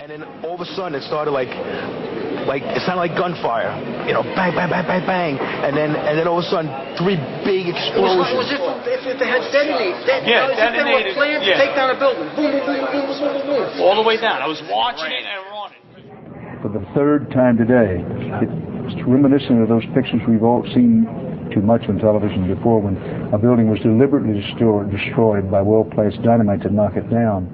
And then all of a sudden it started like it sounded like gunfire, bang, bang, bang, bang, bang, and then all of a sudden 3 big explosions. It was if they had detonated. They were planned to take down a building. Boom, boom, boom, boom, boom, boom, boom. All the way down. I was watching it and running. For the third time today, it's reminiscent of those pictures we've all seen too much on television before, when a building was deliberately destroyed by well-placed dynamite to knock it down.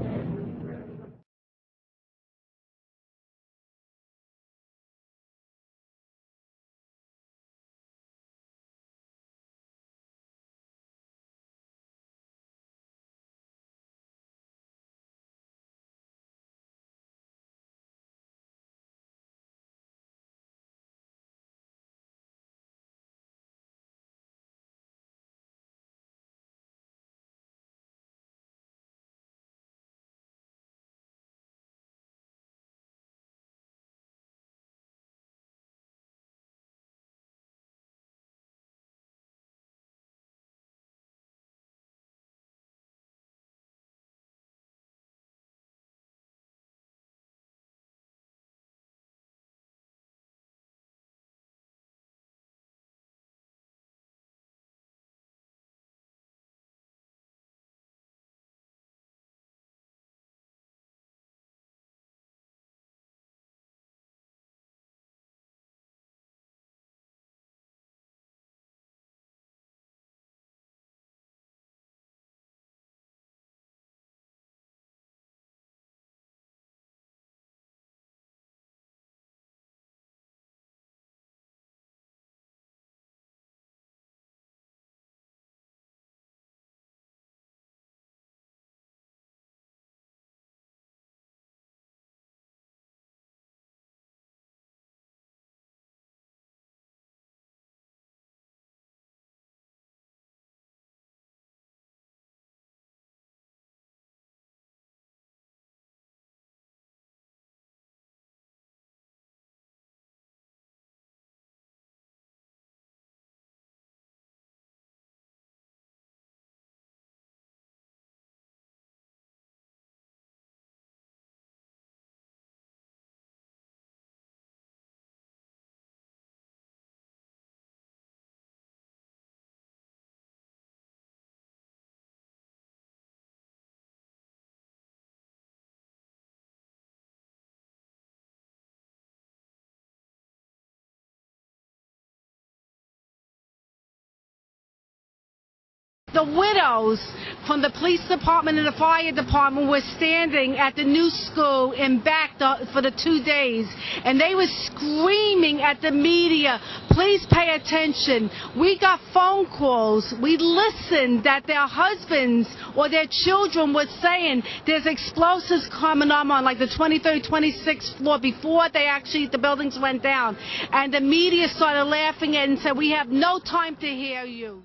The widows from the police department and the fire department were standing at the new school in back for the 2 days, and they were screaming at the media, please pay attention. We got phone calls. We listened that their husbands or their children were saying there's explosives coming on like the 23rd, 26th floor before the buildings went down. And the media started laughing and said, we have no time to hear you.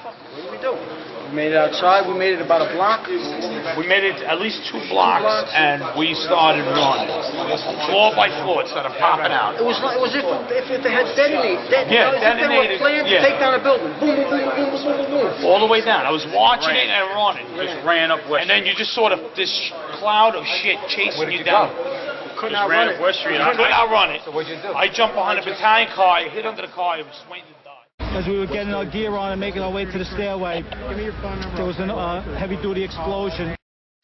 What did we do? We made it outside. We made it about a block. We made it at least 2 blocks, and we started running. Floor by floor, it started popping out. It was if they had detonated. They were planned to take down a building. Boom, boom, boom, boom, boom, boom, boom. All the way down. I was watching it and running. Just ran up West Street. And then you just saw this cloud of shit chasing you down. Could not run it. West Street. I could not run it. So what'd you do? I jumped behind a battalion car. I hit under the car. I was waiting to die. As we were getting our gear on and making our way to the stairway, there was a heavy-duty explosion.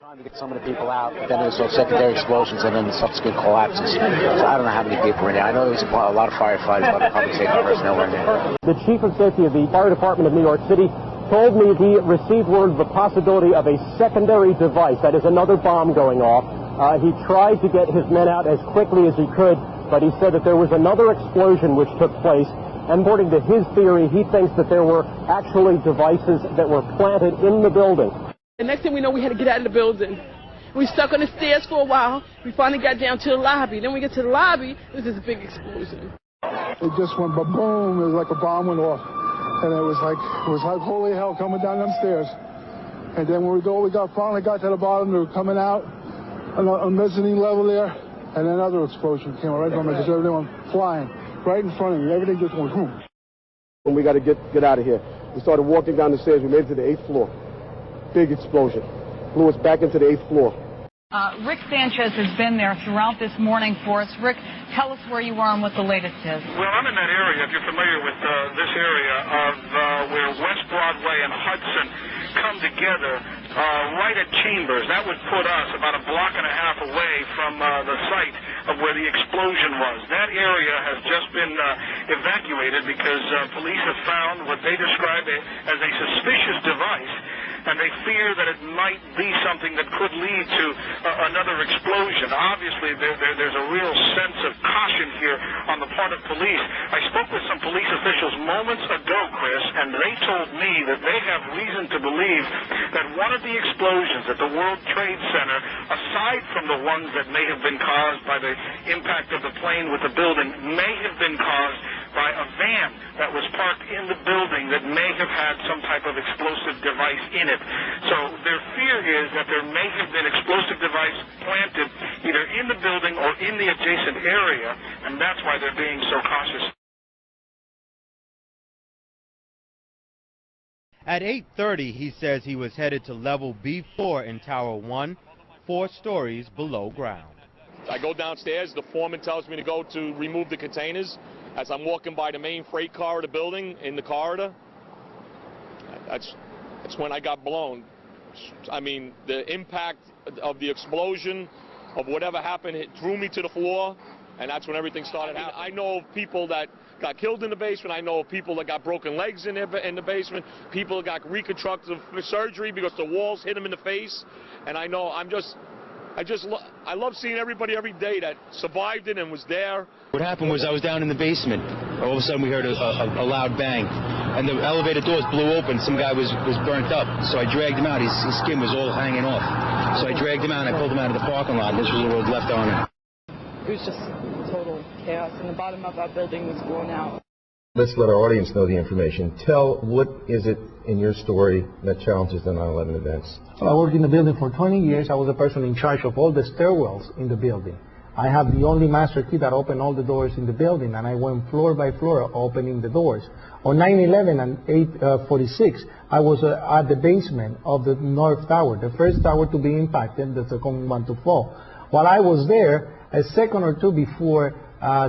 Trying to get some of the people out, then there was those secondary explosions and then the subsequent collapses. So I don't know how many people were in there. I know there was a lot of firefighters, a lot of public safety personnel were in there. The chief of safety of the fire department of New York City told me he received word of the possibility of a secondary device, that is another bomb going off. He tried to get his men out as quickly as he could, but he said that there was another explosion which took place. And according to his theory, he thinks that there were actually devices that were planted in the building. The next thing we know, we had to get out of the building. We stuck on the stairs for a while. We finally got down to the lobby. Then we get to the lobby, it was this big explosion. It just went ba-boom. It was like a bomb went off. And it was like holy hell coming down them stairs. And then when we finally got to the bottom, they were coming out on the mezzanine level there. And another explosion came right from it, because everything went flying. Right in front of you. Everything just went boom. When we got to get out of here, we started walking down the stairs. We made it to the 8th floor. Big explosion. Blew us back into the 8th floor. Rick Sanchez has been there throughout this morning for us. Rick, tell us where you are and what the latest is. Well, I'm in that area, if you're familiar with this area, of where West Broadway and Hudson come together, right at Chambers. That would put us about a block and a half away from the site of where the explosion was. That area has just been evacuated because police have found what they describe as a suspicious device, and they fear that it might be something that could lead to another explosion. Obviously, there's a real sense of caution here on the part of police. I spoke with some police officials moments ago, Chris, and they told me that they have reason to believe that one of the explosions at the World Trade Center, aside from the ones that may have been caused by the impact of the plane with the building, may have been caused by a van that was parked in the building that may have had some type of explosive device in it. So their fear is that there may have been explosive device planted either in the building or in the adjacent area, and that's why they're being so cautious. At 8:30, he says he was headed to level B4 in Tower 1, 4 stories below ground. I go downstairs, the foreman tells me to go to remove the containers. As I'm walking by the main freight car of the building, in the corridor, that's when I got blown. I mean, the impact of the explosion, of whatever happened, it threw me to the floor, and that's when everything started happening. I know of people that got killed in the basement. I know of people that got broken legs in the basement. People that got reconstructive surgery because the walls hit them in the face. And I know I love seeing everybody every day that survived it and was there. What happened was I was down in the basement. All of a sudden we heard a loud bang, and the elevator doors blew open. Some guy was burnt up, so I dragged him out. His skin was all hanging off. So I dragged him out and I pulled him out of the parking lot. This was what was left on him. It was just total chaos, and the bottom of our building was blown out. Let's let our audience know the information. Tell, what is it in your story that challenges the 9/11 events? Well, I worked in the building for 20 years. I was the person in charge of all the stairwells in the building. I have the only master key that opened all the doors in the building, and I went floor by floor opening the doors. On 9/11 and 8/46, I was at the basement of the North Tower, the first tower to be impacted, the second one to fall. While I was there, a second or two before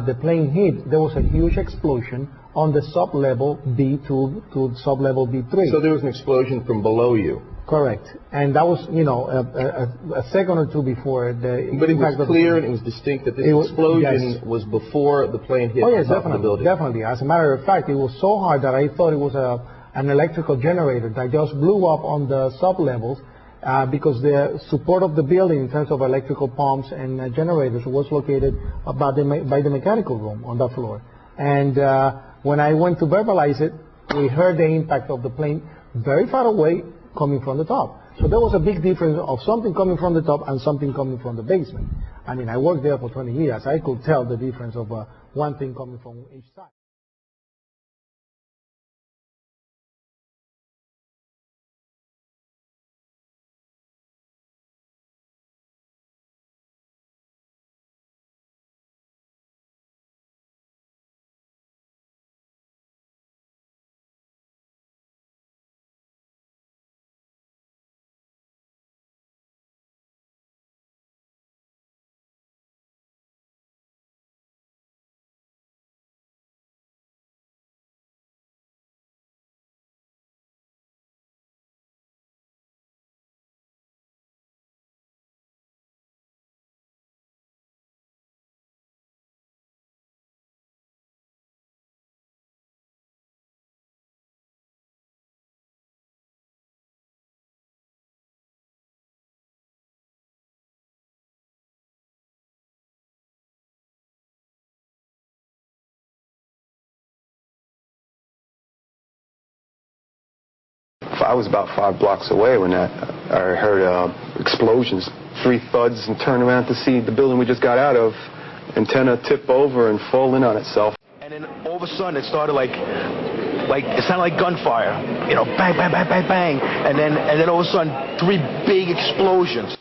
the plane hit, there was a huge explosion on the sub-level B2 to sub-level B3. So there was an explosion from below you? Correct. And that was, you know, a second or two before the But it impact was clear and it was distinct that this explosion was before the plane hit the top of the building? Definitely. As a matter of fact, it was so hard that I thought it was an electrical generator that just blew up on the sub-levels because the support of the building in terms of electrical pumps and generators was located by the mechanical room on that floor. And when I went to verbalize it, we heard the impact of the plane very far away coming from the top. So there was a big difference of something coming from the top and something coming from the basement. I mean, I worked there for 20 years. I could tell the difference of one thing coming from each side. I was about 5 blocks away when I heard explosions, 3 thuds, and turned around to see the building we just got out of, antenna tip over and fall in on itself. And then all of a sudden it started like it sounded like gunfire, you know, bang, bang, bang, bang, bang, and then all of a sudden 3 big explosions.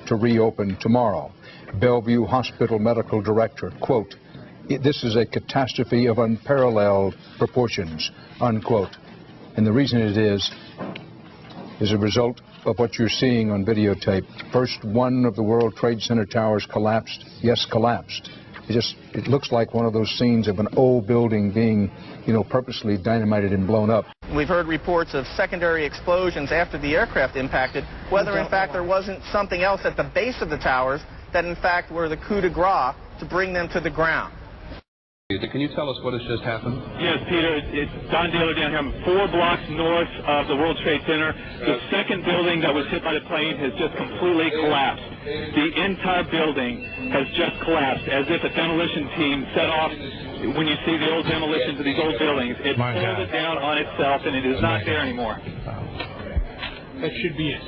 To reopen tomorrow. Bellevue Hospital medical director, quote, "This is a catastrophe of unparalleled proportions," unquote. And the reason it is a result of what you're seeing on videotape. First one of the World Trade Center towers collapsed. Yes, collapsed. It looks like one of those scenes of an old building being, purposely dynamited and blown up. We've heard reports of secondary explosions after the aircraft impacted, whether in fact there wasn't something else at the base of the towers that in fact were the coup de grace to bring them to the ground. Can you tell us what has just happened? Yes, Peter, it's Don Daler down here. I'm 4 blocks north of the World Trade Center. The second building that was hit by the plane has just completely collapsed. The entire building has just collapsed, as if a demolition team set off. When you see the old demolitions of these old buildings, it pulled it down on itself, and it is not there anymore. That should be it.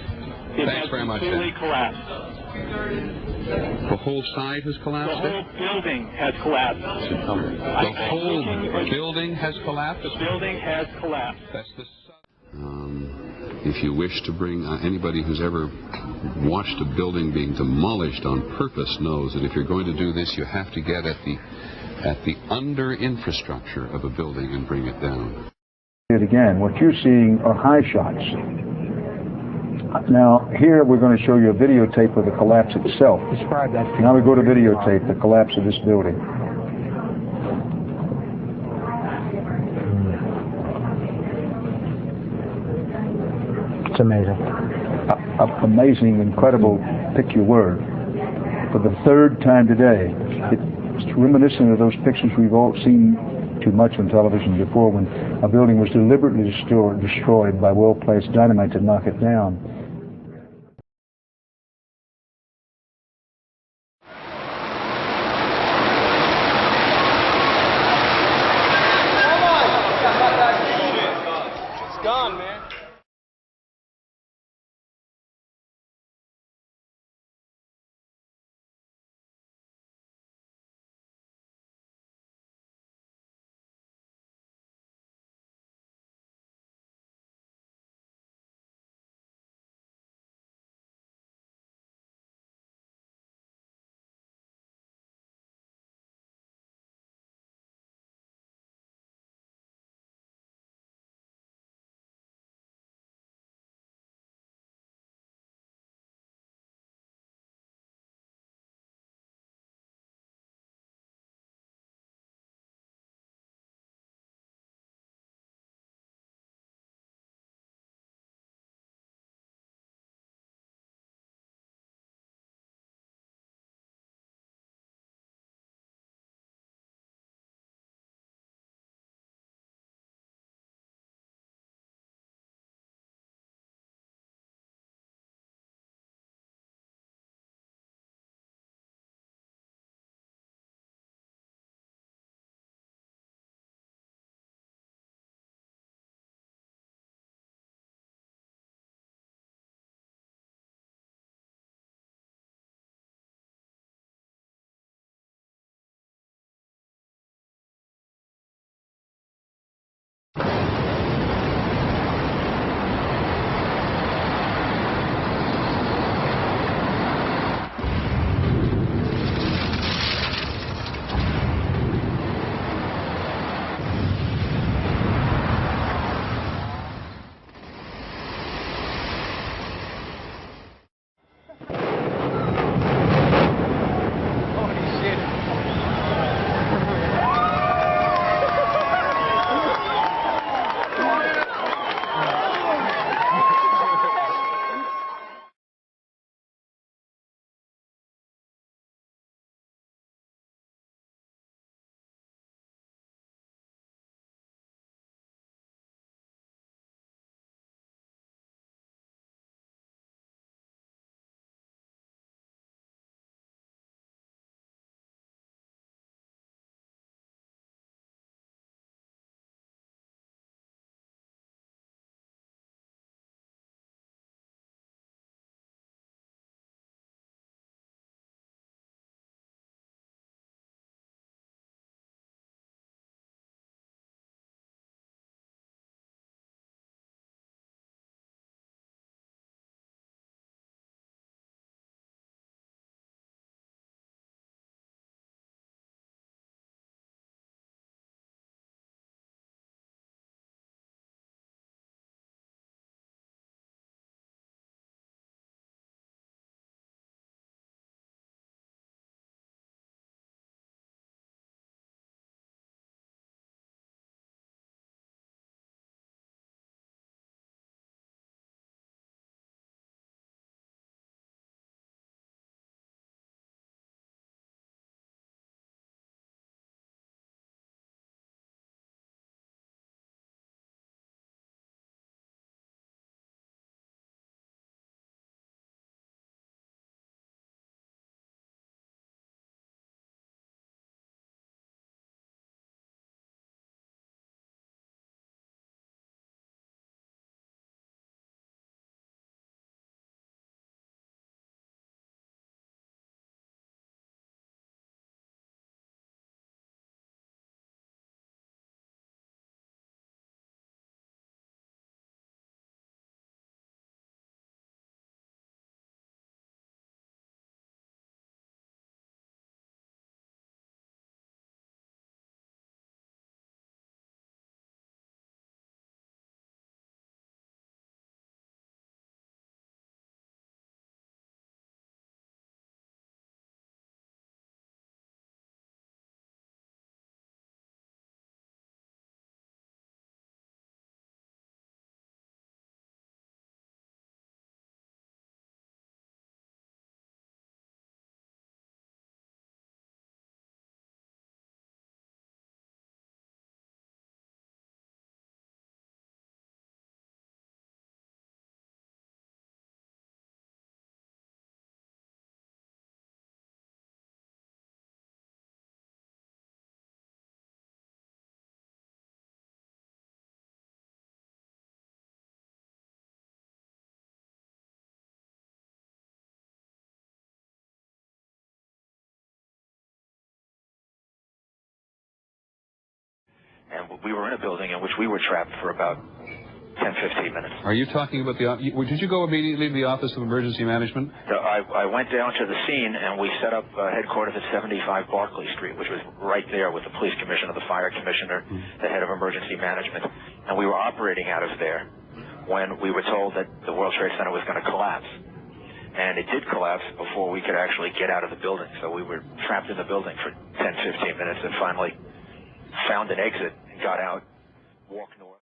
Thanks very much. Completely collapsed. The whole side has collapsed? The whole building has collapsed. The whole building has collapsed? The building has collapsed. That's the... If you wish to bring anybody who's ever watched a building being demolished on purpose knows that if you're going to do this, you have to get at the under infrastructure of a building and bring it down. Again, what you're seeing are high shots. Now, here we're going to show you a videotape of the collapse itself. Describe that. Now we go to videotape, the collapse of this building. It's amazing. Amazing, incredible, pick your word. For the third time today, it's reminiscent of those pictures we've all seen too much on television before, when a building was deliberately destroyed by well-placed dynamite to knock it down. and we were in a building in which we were trapped for about 10, 15 minutes. Are you talking about did you go immediately to the Office of Emergency Management? I went down to the scene, and we set up headquarters at 75 Barclay Street, which was right there with the police commissioner, the fire commissioner, the head of emergency management. And we were operating out of there when we were told that the World Trade Center was going to collapse. And it did collapse before we could actually get out of the building. So we were trapped in the building for 10, 15 minutes and finally found an exit and got out, walked north.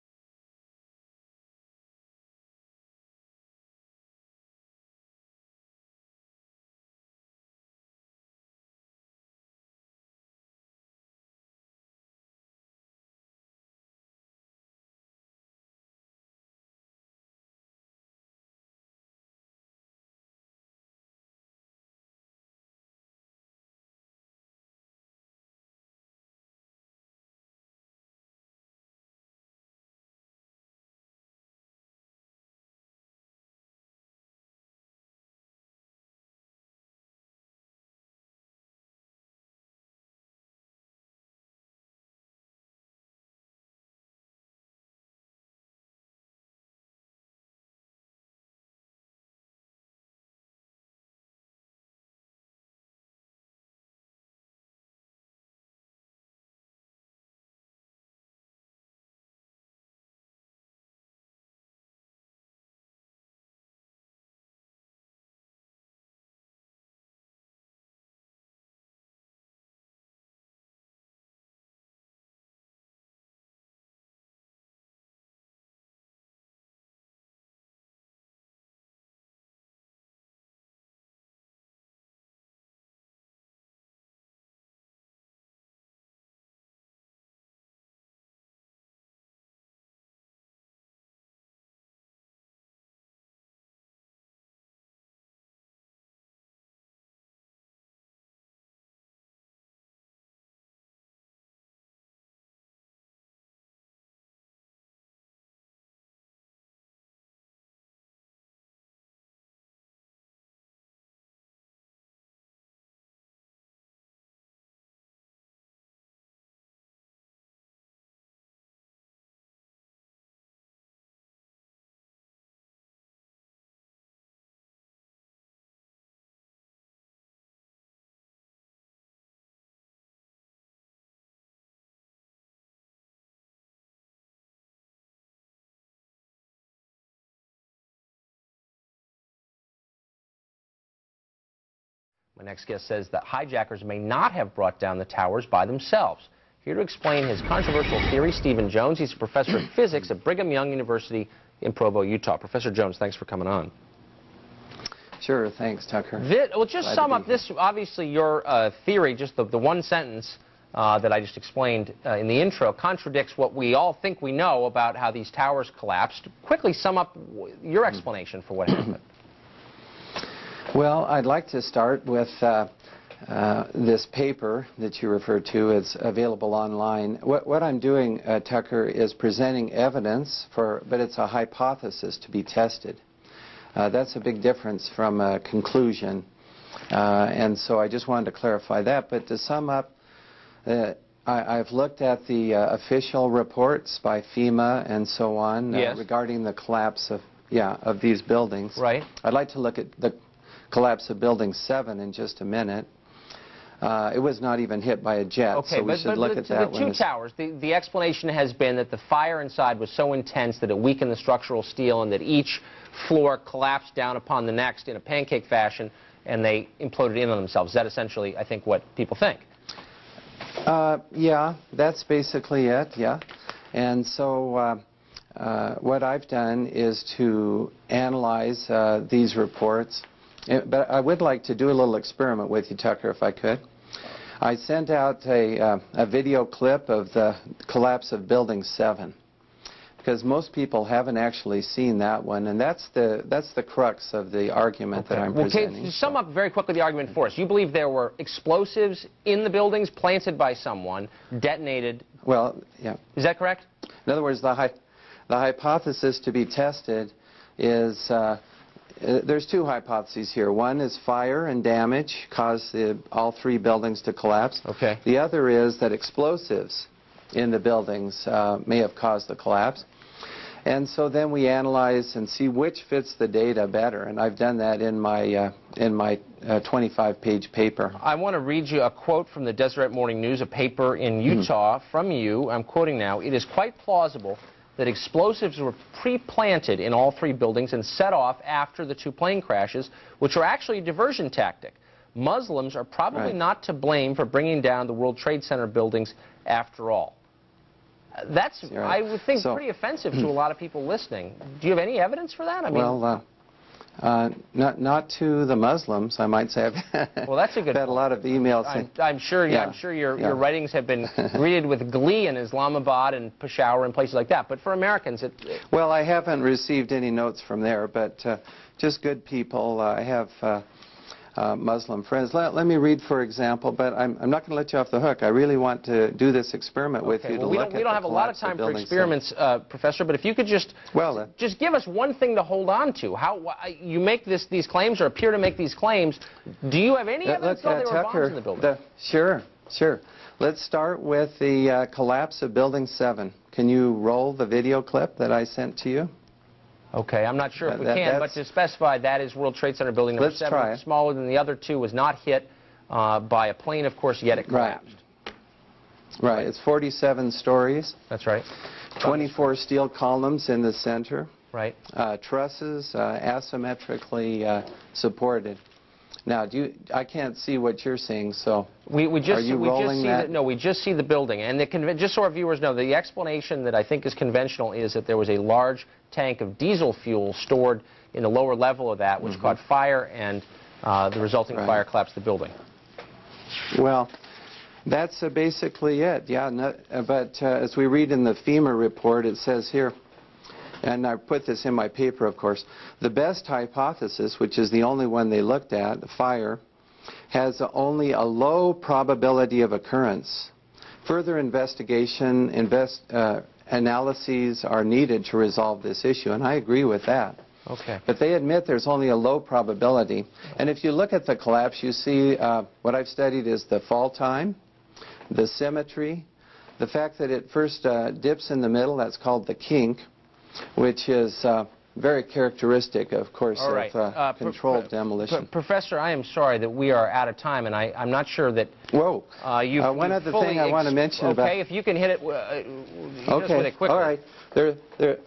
My next guest says that hijackers may not have brought down the towers by themselves. Here to explain his controversial theory, Stephen Jones. He's a professor of physics at Brigham Young University in Provo, Utah. Professor Jones, thanks for coming on. Sure, thanks, Tucker. Well, just sum up this, obviously, your theory, just the one sentence that I just explained in the intro, contradicts what we all think we know about how these towers collapsed. Quickly sum up your explanation for what happened. Well, I'd like to start with this paper that you referred to. It's available online. What I'm doing, Tucker, is presenting evidence but it's a hypothesis to be tested. That's a big difference from a conclusion. And so I just wanted to clarify that. But to sum up, I've looked at the official reports by FEMA and so on regarding the collapse of these buildings. Right. I'd like to look at the collapse of Building 7 in just a minute. It was not even hit by a jet, okay, so we should look at that one. The two towers, the explanation has been that the fire inside was so intense that it weakened the structural steel and that each floor collapsed down upon the next in a pancake fashion and they imploded in on themselves. Is that essentially, I think, what people think? Yeah, that's basically it, yeah. And so what I've done is to analyze these reports. But I would like to do a little experiment with you, Tucker, if I could. I sent out a video clip of the collapse of Building 7, because most people haven't actually seen that one, and that's the crux of the argument that I'm presenting. To sum up very quickly the argument for us, you believe there were explosives in the buildings planted by someone, detonated. Well, yeah. Is that correct? In other words, the hypothesis to be tested is there's two hypotheses here. One is fire and damage caused all three buildings to collapse. Okay. The other is that explosives in the buildings may have caused the collapse. And so then we analyze and see which fits the data better, and I've done that in my 25-page paper. I want to read you a quote from the Deseret Morning News, a paper in Utah from you. I'm quoting now. "It is quite plausible that explosives were pre-planted in all 3 buildings and set off after the 2 plane crashes, which were actually a diversion tactic. Muslims are probably not to blame for bringing down the World Trade Center buildings after all." That's, I would think, pretty offensive to a lot of people listening. Do you have any evidence for that? I mean, well, not to the Muslims, I might say. Well, that's a good. I've had a lot of emails. I'm sure your writings have been greeted with glee in Islamabad and Peshawar and places like that. But for Americans, well, I haven't received any notes from there, but just good people. I have Muslim friends. Let me read, for example, but I'm not going to let you off the hook. I really want to do this experiment with you to look at the collapse of buildings. We don't have a lot of time for experiments, Professor, but if you could just give us one thing to hold on to. How you make these claims or appear to make these claims. Do you have any evidence that there were bombs in the building? Sure. Let's start with the collapse of Building 7. Can you roll the video clip that I sent to you? Okay, I'm not sure if we can, but to specify, that is World Trade Center building number 7. Try it. Smaller than the other 2, was not hit by a plane, of course, yet it collapsed. Right. It's 47 stories. That's right. 24 steel columns in the center. Right. Trusses asymmetrically supported. Now, I can't see what you're seeing, so we just see the building. And just so our viewers know, the explanation that I think is conventional is that there was a large tank of diesel fuel stored in the lower level of that, which caught fire, and the resulting fire collapsed the building. Well, that's basically it, but as we read in the FEMA report, it says here, and I put this in my paper, of course, the best hypothesis, which is the only one they looked at, the fire, has only a low probability of occurrence. Further investigation, analyses are needed to resolve this issue, and I agree with that. Okay. But they admit there's only a low probability. And if you look at the collapse, you see what I've studied is the fall time, the symmetry, the fact that it first dips in the middle, that's called the kink, which is very characteristic, of course, of controlled demolition. Professor, I am sorry that we are out of time, and I'm not sure that one other thing I want to mention about... Okay, if you can hit it, just with it quickly. All right.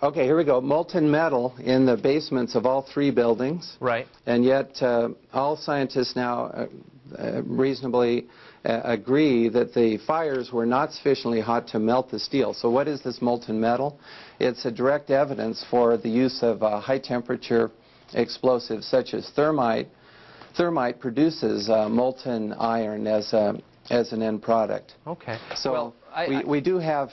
Okay, here we go. Molten metal in the basements of all 3 buildings. Right. And yet all scientists now reasonably agree that the fires were not sufficiently hot to melt the steel. So what is this molten metal? It's a direct evidence for the use of high-temperature explosives such as thermite. Thermite produces molten iron as an end product. Okay. So we do have...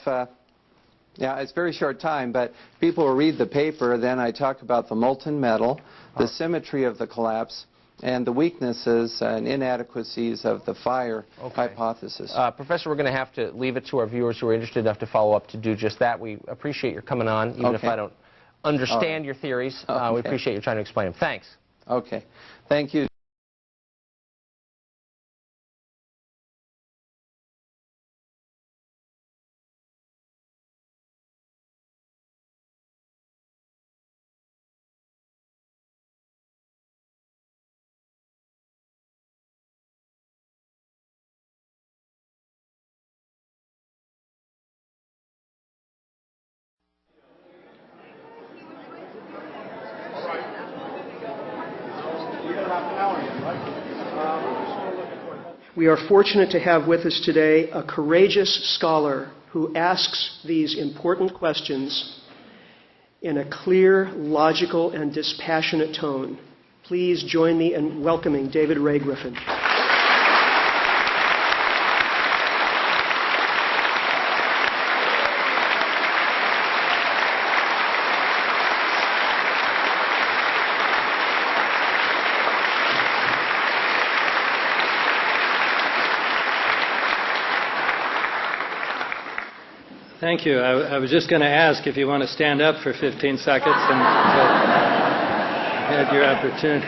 it's a very short time, but people will read the paper, then I talk about the molten metal, the symmetry of the collapse, and the weaknesses and inadequacies of the fire hypothesis. Professor, we're going to have to leave it to our viewers who are interested enough to follow up to do just that. We appreciate your coming on, even if I don't understand your theories. We appreciate you trying to explain them. Thanks. Okay. Thank you. We are fortunate to have with us today a courageous scholar who asks these important questions in a clear, logical, and dispassionate tone. Please join me in welcoming David Ray Griffin. Thank you. I was just going to ask if you want to stand up for 15 seconds and had your opportunity.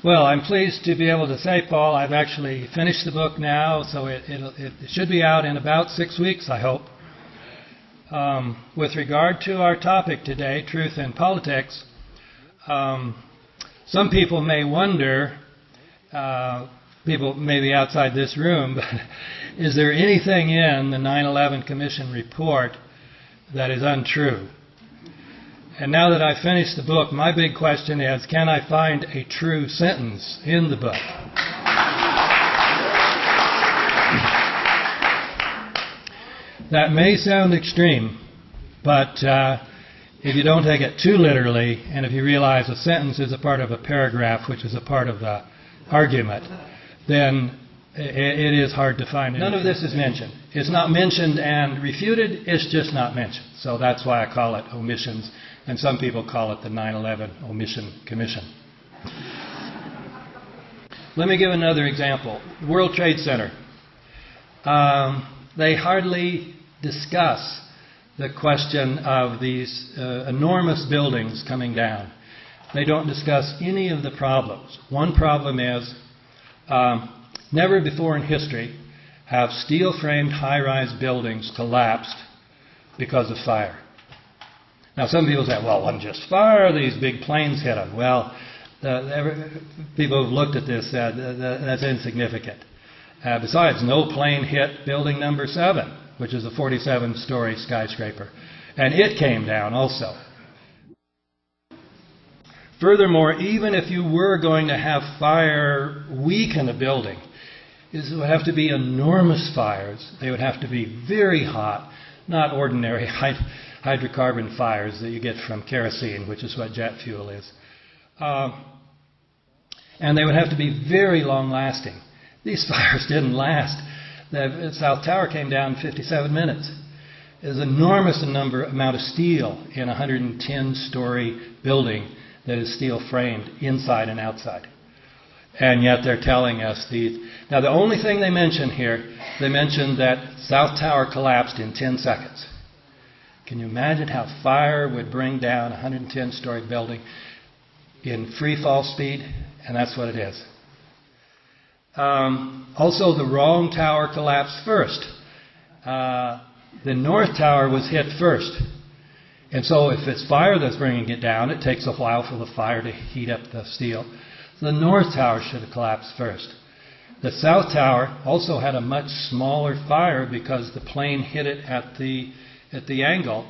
Well, I'm pleased to be able to say, Paul, I've actually finished the book now, so it should be out in about 6 weeks, I hope. With regard to our topic today, truth and politics, some people may wonder, people maybe outside this room, but is there anything in the 9/11 Commission report that is untrue? And now that I've finished the book, my big question is, can I find a true sentence in the book? That may sound extreme, but if you don't take it too literally, and if you realize a sentence is a part of a paragraph, which is a part of the argument, then it is hard to find. None of this is mentioned. It's not mentioned and refuted, it's just not mentioned. So that's why I call it omissions, and some people call it the 9/11 Omission Commission. Let me give another example. World Trade Center. They hardly discuss the question of these enormous buildings coming down. They don't discuss any of the problems. One problem is, never before in history have steel-framed high-rise buildings collapsed because of fire. Now some people say, well, it wasn't just fire, these big planes hit them. Well, people who've looked at this said that's insignificant. Besides, no plane hit building number 7, which is a 47-story skyscraper, and it came down also. Furthermore, even if you were going to have fire weaken a building, it would have to be enormous fires. They would have to be very hot, not ordinary hydrocarbon fires that you get from kerosene, which is what jet fuel is. And they would have to be very long-lasting. These fires didn't last. The South Tower came down in 57 minutes. There's an enormous amount of steel in a 110-story building that is steel-framed inside and outside. And yet they're telling us now the only thing they mention here, they mention that South Tower collapsed in 10 seconds. Can you imagine how fire would bring down a 110-story building in free fall speed? And that's what it is. Also, the wrong tower collapsed first. The North Tower was hit first. And so if it's fire that's bringing it down, it takes a while for the fire to heat up the steel. So the North Tower should have collapsed first. The South Tower also had a much smaller fire because the plane hit it at the angle,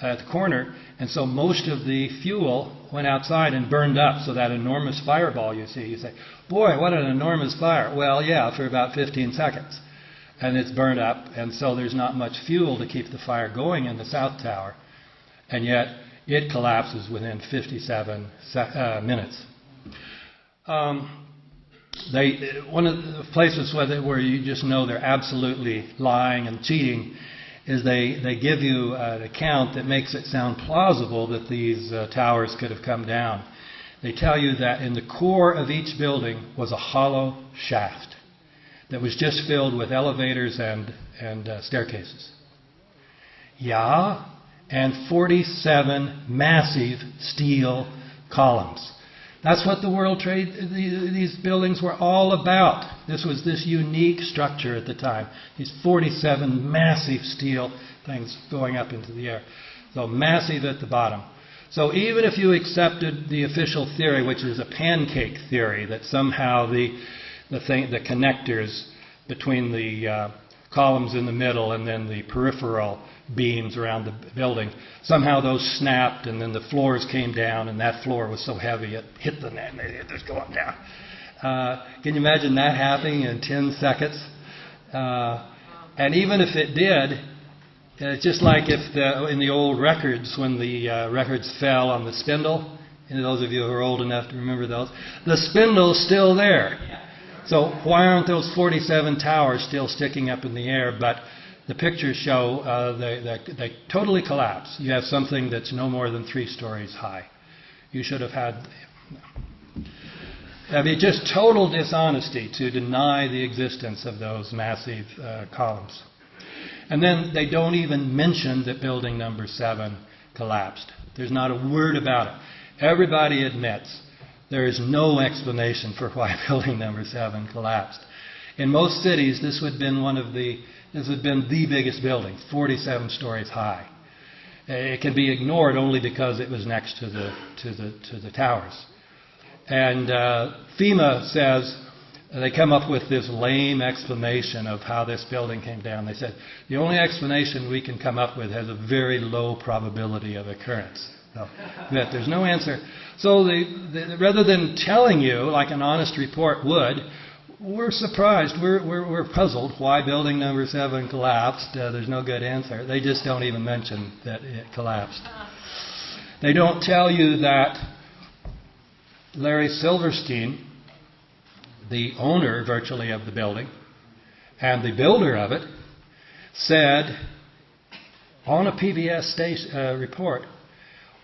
at the corner, and so most of the fuel went outside and burned up. So that enormous fireball you see, you say, boy, what an enormous fire. Well, yeah, for about 15 seconds. And it's burned up, and so there's not much fuel to keep the fire going in the South Tower. And yet it collapses within 57 minutes. One of the places where you just know they're absolutely lying and cheating is they give you an account that makes it sound plausible that these towers could have come down. They tell you that in the core of each building was a hollow shaft that was just filled with elevators and staircases. Yeah, and 47 massive steel columns. That's what the World Trade, these buildings were all about. This was this unique structure at the time. These 47 massive steel things going up into the air. So massive at the bottom. So even if you accepted the official theory, which is a pancake theory, that somehow the connectors between the columns in the middle and then the peripheral beams around the building, somehow those snapped and then the floors came down, and that floor was so heavy it hit the net and it just go up down. Can you imagine that happening in 10 seconds? And even if it did, it's just like if in the old records, when the records fell on the spindle, and those of you who are old enough to remember those, the spindle's still there. So why aren't those 47 towers still sticking up in the air? But the pictures show they totally collapse. You have something that's no more than 3 stories high. You should have had... I mean, just total dishonesty to deny the existence of those massive columns. And then they don't even mention that building number 7 collapsed. There's not a word about it. Everybody admits there is no explanation for why building number 7 collapsed. In most cities, this would have been the biggest building, 47 stories high. It can be ignored only because it was next to the towers. And FEMA says, they come up with this lame explanation of how this building came down. They said, the only explanation we can come up with has a very low probability of occurrence. So, but there's no answer. So rather than telling you, like an honest report would, we're surprised, we're puzzled why building number 7 collapsed. There's no good answer. They just don't even mention that it collapsed. They don't tell you that Larry Silverstein, the owner virtually of the building and the builder of it, said on a PBS report,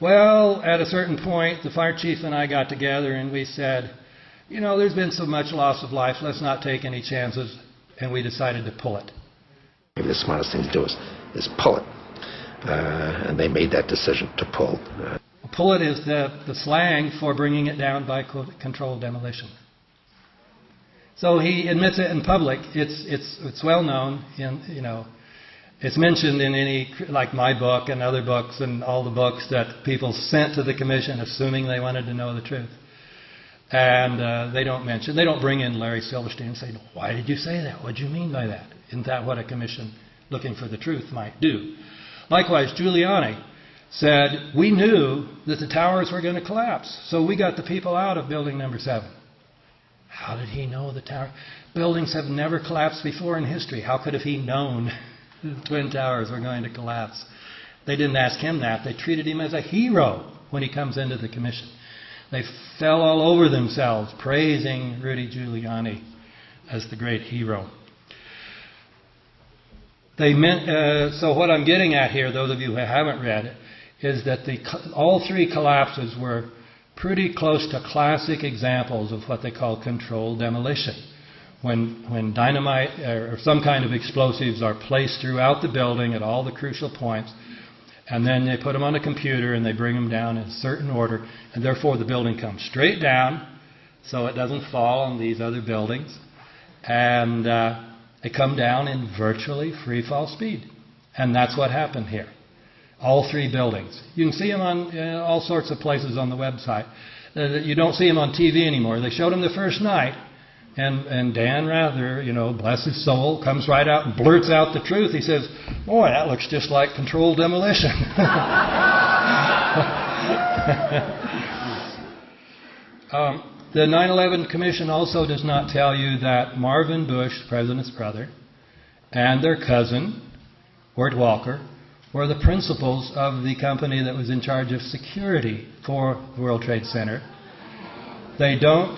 well, at a certain point, the fire chief and I got together and we said, you know, there's been so much loss of life, let's not take any chances, and we decided to pull it. Maybe the smartest thing to do is pull it. And they made that decision to pull. Pull it is the slang for bringing it down by controlled demolition. So he admits it in public. It's well known. It's mentioned in any, like my book and other books and all the books that people sent to the commission assuming they wanted to know the truth. And they don't bring in Larry Silverstein and say, why did you say that? What do you mean by that? Isn't that what a commission looking for the truth might do? Likewise, Giuliani said, we knew that the towers were going to collapse, so we got the people out of building number 7. How did he know the tower? Buildings have never collapsed before in history. How could have he known the Twin Towers were going to collapse? They didn't ask him that. They treated him as a hero when he comes into the commission. They fell all over themselves, praising Rudy Giuliani as the great hero. So what I'm getting at here, those of you who haven't read it, is that all 3 collapses were pretty close to classic examples of what they call controlled demolition. When dynamite or some kind of explosives are placed throughout the building at all the crucial points, and then they put them on a computer and they bring them down in a certain order, and therefore the building comes straight down so it doesn't fall on these other buildings, and they come down in virtually free fall speed. And that's what happened here. All 3 buildings. You can see them on all sorts of places on the website. You don't see them on TV anymore. They showed them the first night, and Dan Rather, bless his soul, comes right out and blurts out the truth. He says, boy, that looks just like controlled demolition. The 9/11 Commission also does not tell you that Marvin Bush, the president's brother, and their cousin, Wirt Walker, were the principals of the company that was in charge of security for the World Trade Center. They don't...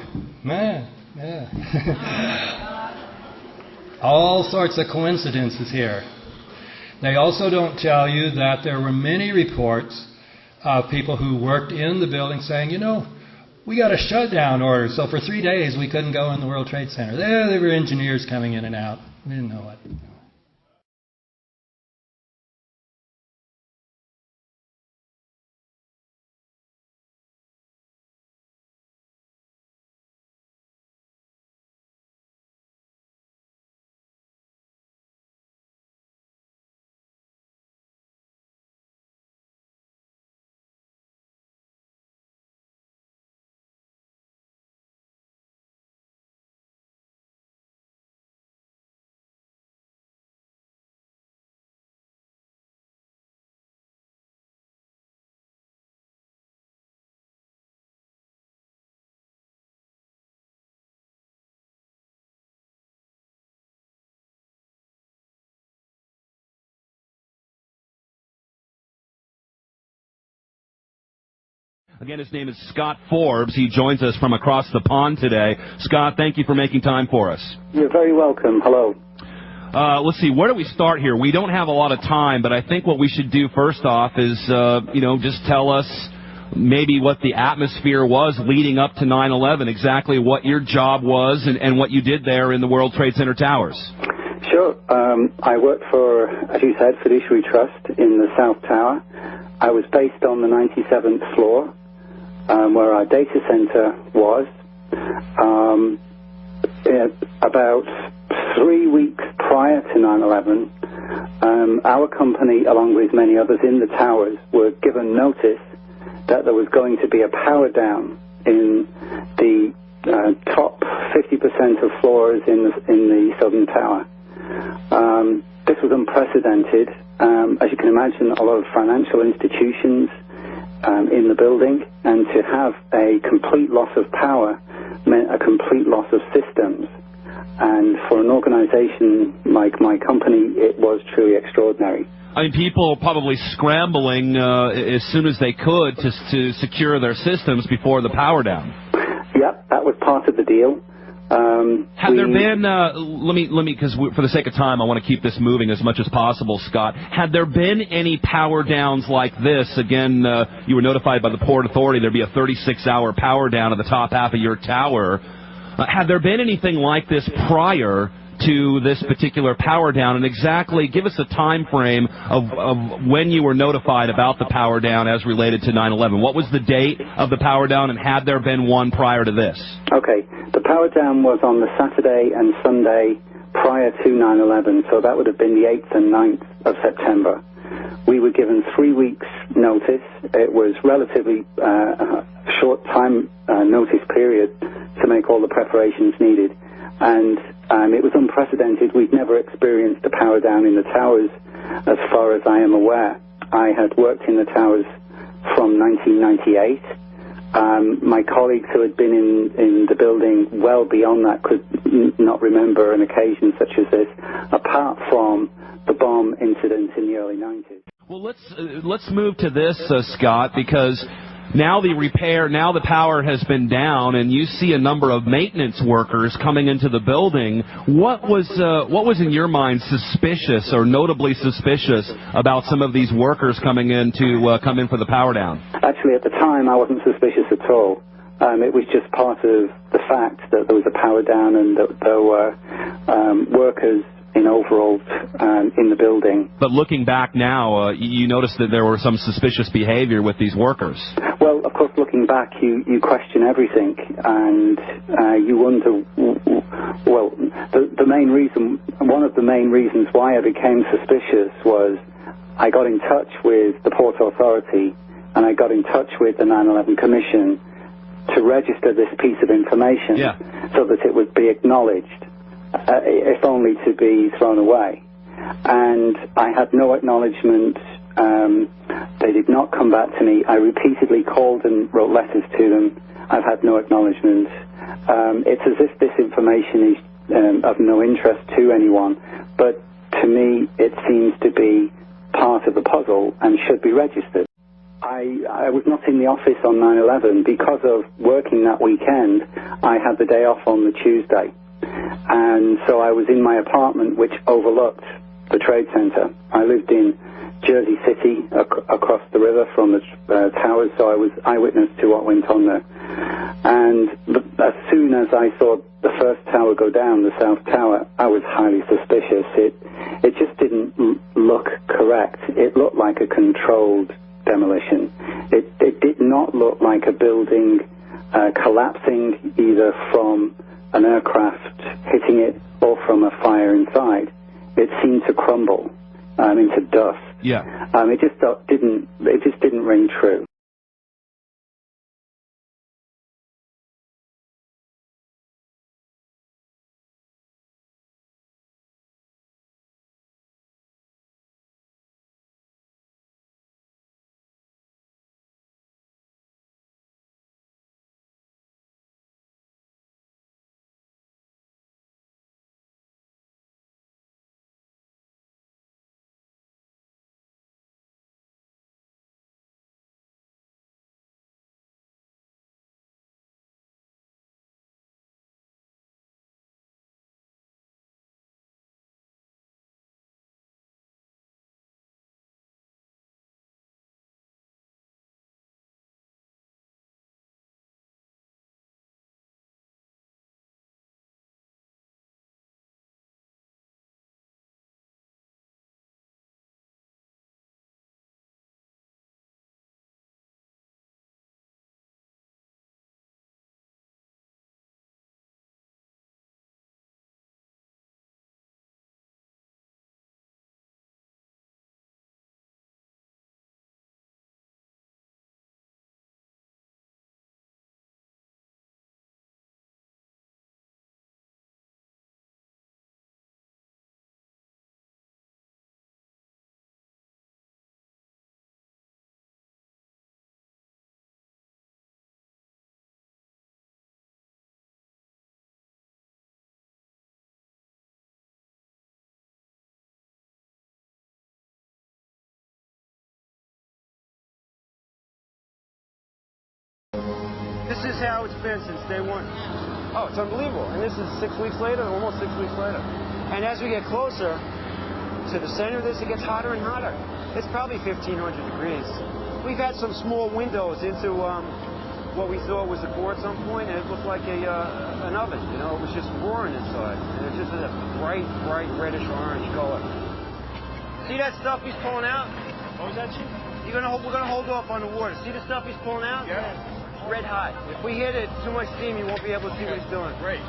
all sorts of coincidences here. They also don't tell you that there were many reports of people who worked in the building saying, we got a shutdown order, so for 3 days we couldn't go in the World Trade Center. There were engineers coming in and out. We didn't know it. Again, his name is Scott Forbes. He joins us from across the pond today. Scott, thank you for making time for us. You're very welcome. Hello. Let's see, where do we start here? We don't have a lot of time, but I think what we should do first off is, just tell us maybe what the atmosphere was leading up to 9/11, exactly what your job was and what you did there in the World Trade Center towers. Sure. I worked for, as you said, Fiduciary Trust in the South Tower. I was based on the 97th floor. where our data center was. About 3 weeks prior to 9/11, our company, along with many others in the towers, were given notice that there was going to be a power down in the top 50% of floors in the southern tower. This was unprecedented. As you can imagine, a lot of financial institutions in the building, and to have a complete loss of power meant a complete loss of systems. And for an organization like my company, it was truly extraordinary. I mean, people probably scrambling as soon as they could to secure their systems before the power down. Yep, that was part of the deal. Have there been, let me, because for the sake of time, I want to keep this moving as much as possible, Scott. Had there been any power downs like this? Again, you were notified by the Port Authority there'd be a 36-hour power down at the top half of your tower. Had there been anything like this prior to this particular power down? And exactly, give us a time frame of when you were notified about the power down as related to 9/11. What was the date of the power down, and had there been one prior to this? Okay, the power down was on the Saturday and Sunday prior to 9/11, so that would have been the 8th and 9th of September. We were given 3 weeks notice. It was relatively a short time notice period to make all the preparations needed. And it was unprecedented. We'd never experienced a power down in the towers as far as I am aware. I had worked in the towers from 1998. My colleagues who had been in the building well beyond that could not remember an occasion such as this, apart from the bomb incident in the early 90s. Well, let's move to this, Scott, because now the power has been down, and you see a number of maintenance workers coming into the building. What was in your mind suspicious or notably suspicious about some of these workers coming in to come in for the power down? Actually, at the time, I wasn't suspicious at all. It was just part of the fact that there was a power down and that there were workers in overalls in the building. But looking back now, you noticed that there were some suspicious behavior with these workers. Well, of course, looking back, you question everything, and you wonder, well, one of the main reasons why I became suspicious was I got in touch with the Port Authority, and I got in touch with the 9/11 Commission to register this piece of information so that it would be acknowledged, if only to be thrown away. And I had no acknowledgement. They did not come back to me. I repeatedly called and wrote letters to them. I've had no acknowledgement. It's as if this information is of no interest to anyone, but to me it seems to be part of the puzzle and should be registered. I was not in the office on 9/11. Because of working that weekend, I had the day off on the Tuesday. And so I was in my apartment, which overlooked the Trade Center. I lived in Jersey City, across the river from the towers, so I was eyewitness to what went on there. And as soon as I saw the first tower go down, the South Tower, I was highly suspicious. It just didn't look correct. It looked like a controlled demolition. It did not look like a building collapsing either from an aircraft hitting it or from a fire inside. It seemed to crumble into dust. It just didn't ring true. This is how it's been since day one. Oh, it's unbelievable. And this is 6 weeks later, almost 6 weeks later. And as we get closer to the center of this, it gets hotter and hotter. It's probably 1,500 degrees. We've had some small windows into what we thought was a core at some point, and it looked like an oven. You know, it was just roaring inside. And it just had a bright, reddish orange color. See that stuff he's pulling out? What was that, Chief? We're gonna hold off on the water. See the stuff he's pulling out? Yeah. Red hot. If we hit it too much steam, you won't be able to see what he's doing. Great.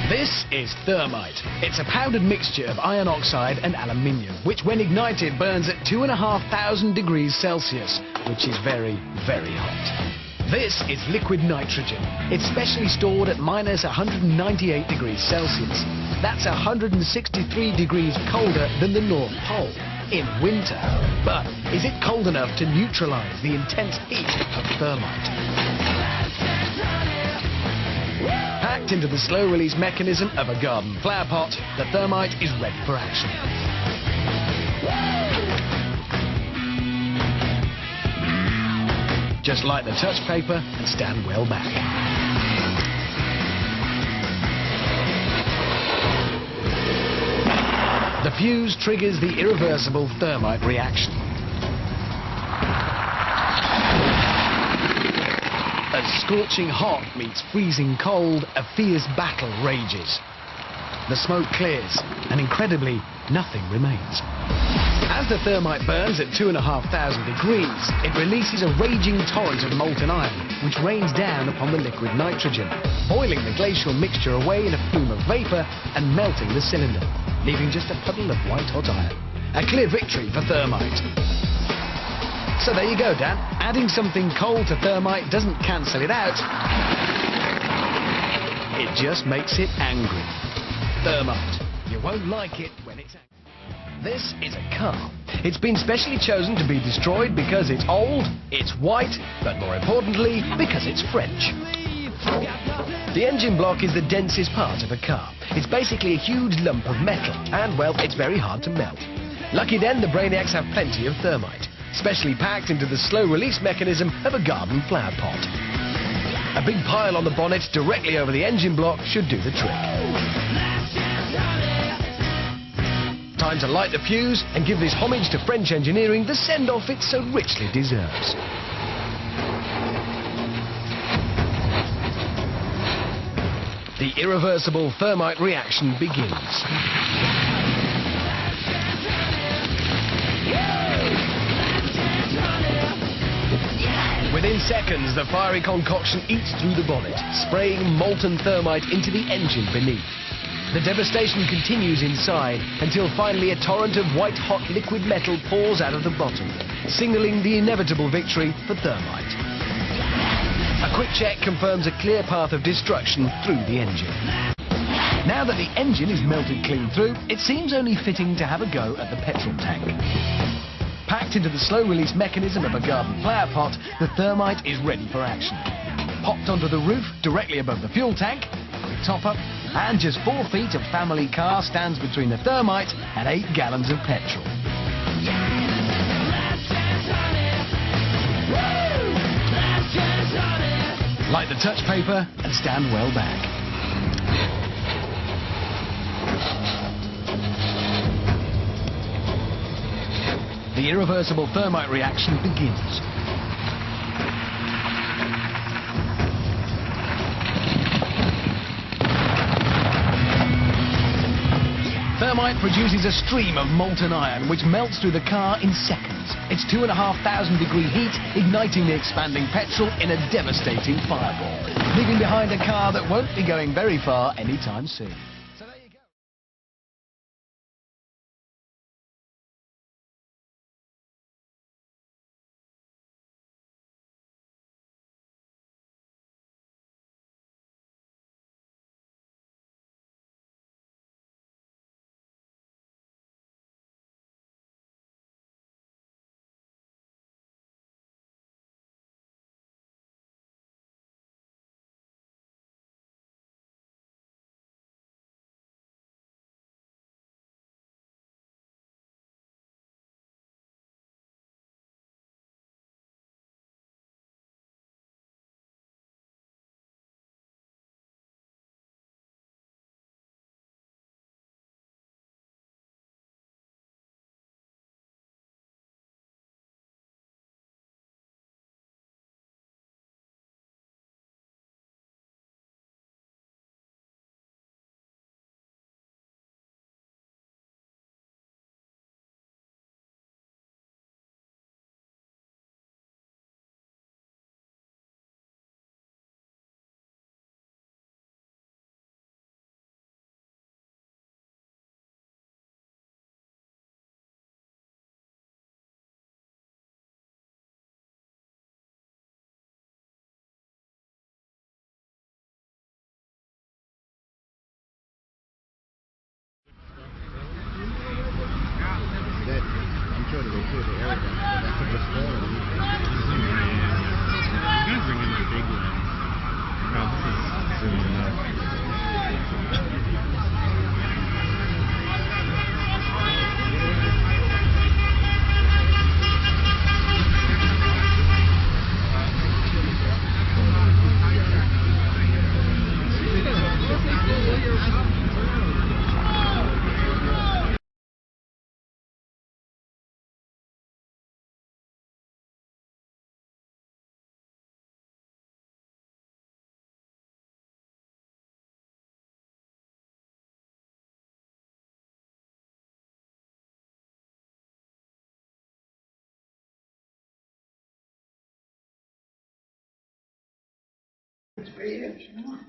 This is thermite. It's a powdered mixture of iron oxide and aluminium, which when ignited burns at 2,500 degrees Celsius, which is very, very hot. This is liquid nitrogen. It's specially stored at minus 198 degrees Celsius. That's 163 degrees colder than the North Pole in winter. But is it cold enough to neutralize the intense heat of thermite? Packed into the slow-release mechanism of a garden flower pot, the thermite is ready for action. Just light the touch paper and stand well back. The fuse triggers the irreversible thermite reaction. As scorching hot meets freezing cold, a fierce battle rages. The smoke clears, and incredibly, nothing remains. As the thermite burns at 2,500 degrees, it releases a raging torrent of molten iron, which rains down upon the liquid nitrogen, boiling the glacial mixture away in a plume of vapor and melting the cylinder, leaving just a puddle of white-hot iron. A clear victory for thermite. So there you go, Dan. Adding something cold to thermite doesn't cancel it out. It just makes it angry. Thermite. You won't like it when it's angry. This is a car. It's been specially chosen to be destroyed because it's old, it's white, but more importantly, because it's French. The engine block is the densest part of a car. It's basically a huge lump of metal, and, well, it's very hard to melt. Lucky then, the Brainiacs have plenty of thermite, specially packed into the slow-release mechanism of a garden flower pot. A big pile on the bonnet directly over the engine block should do the trick. Time to light the fuse and give this homage to French engineering the send-off it so richly deserves. The irreversible thermite reaction begins. Within seconds, the fiery concoction eats through the bonnet, spraying molten thermite into the engine beneath. The devastation continues inside until finally a torrent of white-hot liquid metal pours out of the bottom, signaling the inevitable victory for thermite. A quick check confirms a clear path of destruction through the engine. Now that the engine is melted clean through, it seems only fitting to have a go at the petrol tank. Packed into the slow-release mechanism of a garden flower pot, the thermite is ready for action. Popped onto the roof, directly above the fuel tank, a quick top-up, and just 4 feet of family car stands between the thermite and 8 gallons of petrol. Light the touch paper and stand well back. The irreversible thermite reaction begins. Thermite produces a stream of molten iron which melts through the car in seconds. Its 2,500 degree heat igniting the expanding petrol in a devastating fireball, leaving behind a car that won't be going very far anytime soon.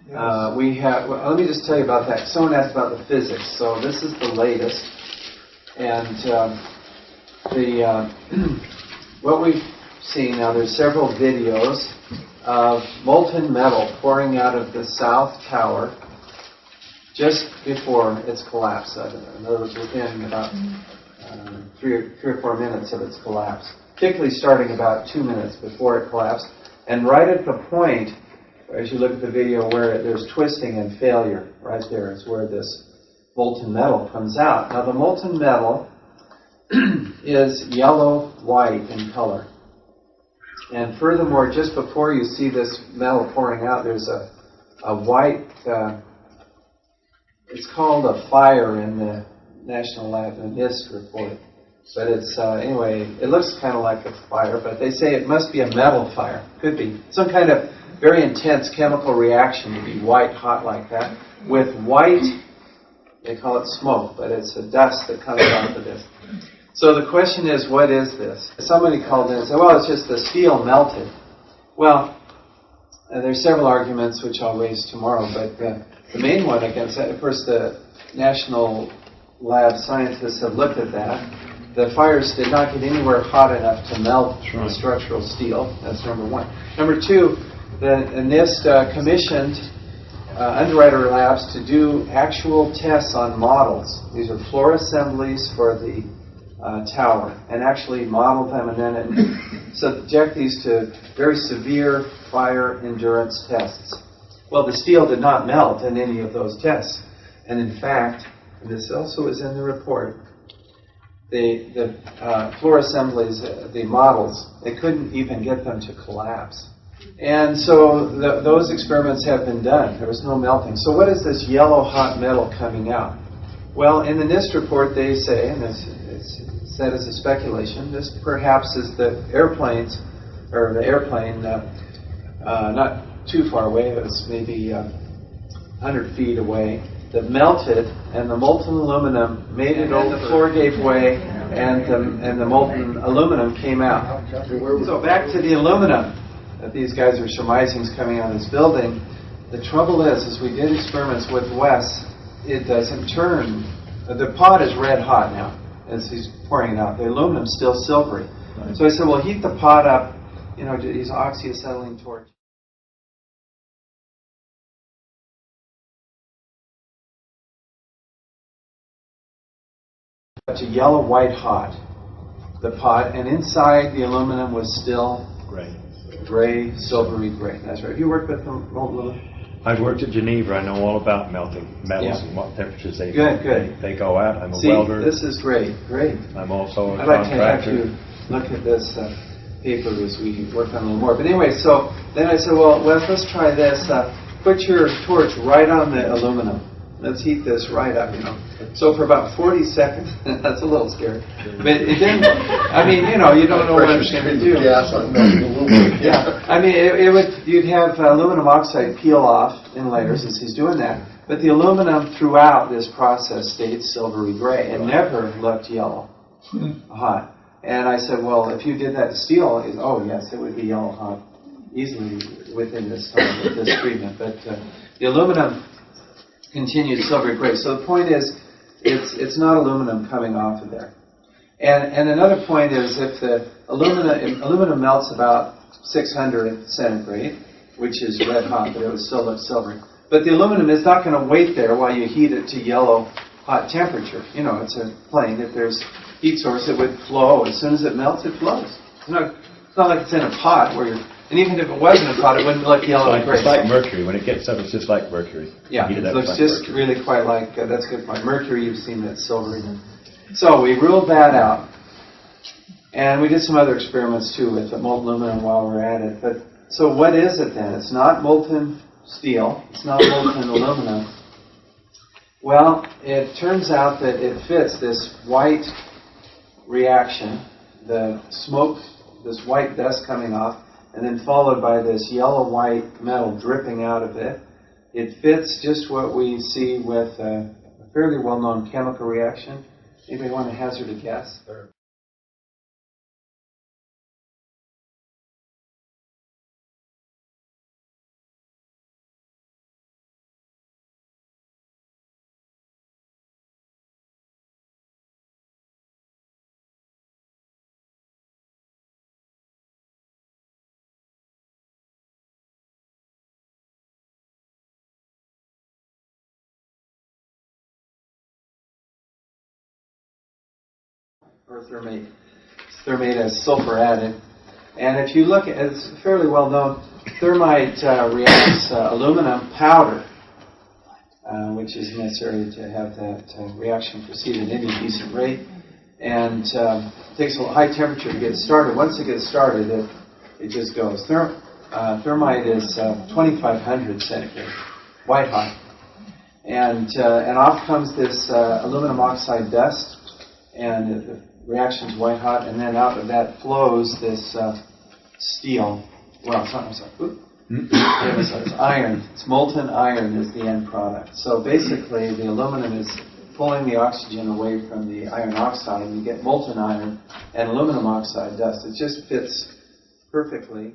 Let me just tell you about that. Someone asked about the physics. So this is the latest. And what we've seen now, there's several videos of molten metal pouring out of the south tower just before its collapse. In other words, within about 3 or 4 minutes of its collapse, particularly starting about 2 minutes before it collapsed. And right at the point, as you look at the video, where there's twisting and failure, right there is where this molten metal comes out. Now the molten metal is yellow-white in color. And furthermore, just before you see this metal pouring out, there's a white, it's called a fire in the National Lab, the NIST report. But it's, anyway, it looks kind of like a fire, but they say it must be a metal fire. Could be. Some kind of very intense chemical reaction to be white hot like that. With white, they call it smoke, but it's a dust that comes out of this. So the question is, what is this? Somebody called in and said, well, it's just the steel melted. Well, there's several arguments which I'll raise tomorrow, but the main one against that, of course, the National Lab scientists have looked at that. The fires did not get anywhere hot enough to melt the structural steel. That's number one. Number two, the NIST commissioned Underwriter Labs to do actual tests on models. These are floor assemblies for the tower, and actually model them and then subject these to very severe fire endurance tests. Well, the steel did not melt in any of those tests. And in fact, and this also is in the report, the floor assemblies, the models, they couldn't even get them to collapse. And so those experiments have been done. There was no melting. So what is this yellow hot metal coming out? Well, in the NIST report they say, and it's said as a speculation, this perhaps is the airplanes, or the airplane not too far away, it was maybe 100 feet away, that melted, and the molten aluminum made it over, the floor gave way, and the molten aluminum came out. So back to the aluminum that these guys are surmising is coming out of this building. The trouble is we did experiments with Wes, it doesn't turn. The pot is red hot now as he's pouring it out. The aluminum's still silvery. Right. So I said, well, heat the pot up, use oxyacetylene torch. To yellow white hot, the pot, and inside the aluminum was still gray, silvery gray. That's right. Have you worked with molten aluminum? I've worked at Geneva. I know all about melting metals and what temperatures they go at. I'm a welder. This is great. I'm also a I'd like contractor. to have you look at this paper as we work on it a little more. But anyway, so then I said, well, let's try this. Put your torch right on the aluminum. Let's heat this right up, So for about 40 seconds, that's a little scary. But it didn't, you don't know what it's going to do. Yeah, you'd have aluminum oxide peel off in layers as he's doing that. But the aluminum throughout this process stayed silvery gray and never looked yellow hot. And I said, well, if you did that to steel, yes, it would be yellow hot easily within this time with this treatment. But the aluminum continued silvery gray. So the point is, it's not aluminum coming off of there. And another point is, if the aluminum melts about 600 centigrade, which is red hot, but it would still look silvery. But the aluminum is not going to wait there while you heat it to yellow hot temperature. It's a plane. If there's heat source, it would flow. As soon as it melts, it flows. It's not like it's in a pot where you're. And even if it wasn't a pot, it wouldn't look yellow and gray. It's like mercury. When it gets up, it's just like mercury. Yeah, it looks just really quite like, that's a good point. Mercury, you've seen that silvery. So we ruled that out. And we did some other experiments, too, with the molten aluminum while we're at it. But so what is it then? It's not molten steel. It's not molten aluminum. Well, it turns out that it fits this white reaction, the smoke, this white dust coming off, and then followed by this yellow-white metal dripping out of it. It fits just what we see with a fairly well-known chemical reaction. Anybody want to hazard a guess? Or thermate. Thermate has sulfur added. And if you look at it, it's fairly well known, thermite reacts aluminum powder, which is necessary to have that reaction proceed at any decent rate. And it takes a high temperature to get started. Once it gets started, it just goes. Thermite is 2,500 centigrade, white hot. And off comes this aluminum oxide dust, and the reaction's white hot, and then out of that flows this steel. Well, it's not, I'm sorry. It's iron. It's molten iron is the end product. So basically, the aluminum is pulling the oxygen away from the iron oxide, and you get molten iron and aluminum oxide dust. It just fits perfectly.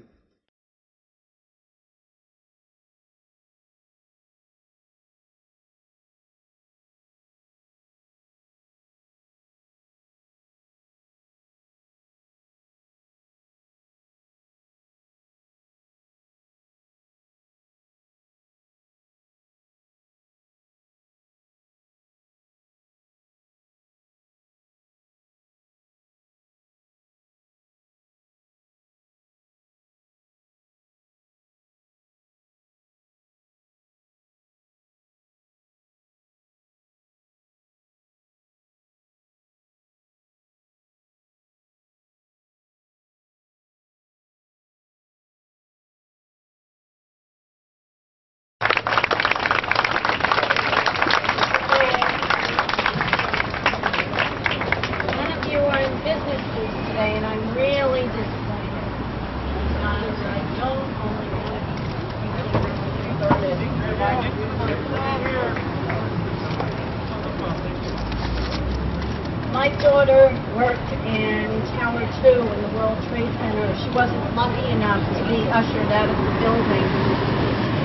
My daughter worked in Tower 2 in the World Trade Center. She wasn't lucky enough to be ushered out of the building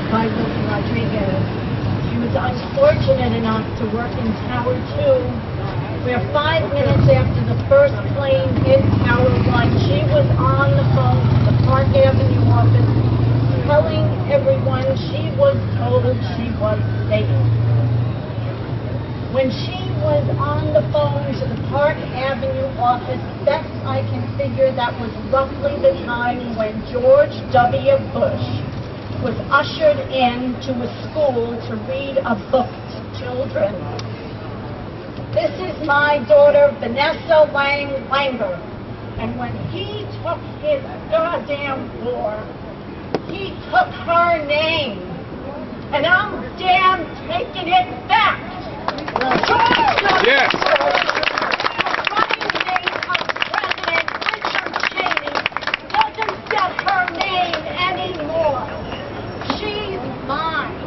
by Willie Rodriguez. She was unfortunate enough to work in Tower 2, where 5 minutes after the first plane hit Tower 1, she was on the phone to the Park Avenue office telling everyone she was told she was safe. When she was on the phone to the Park Avenue office, best I can figure that was roughly the time when George W. Bush was ushered into a school to read a book to children. This is my daughter, Vanessa Langer, and when he took his goddamn war, he took her name, and I'm damn taking it back. Yes. Running mate of President Richard Cheney doesn't get her name anymore. She's mine,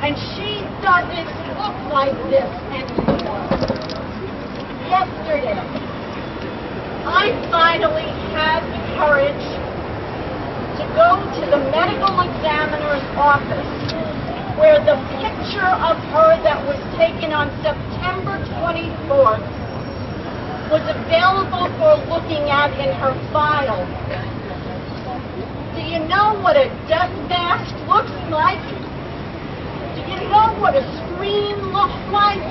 and she doesn't look like this anymore. Yesterday, I finally had the courage to go to the medical examiner's office, where the picture of her that was taken on September 24th was available for looking at in her file. Do you know what a death mask looks like? Do you know what a scream looks like?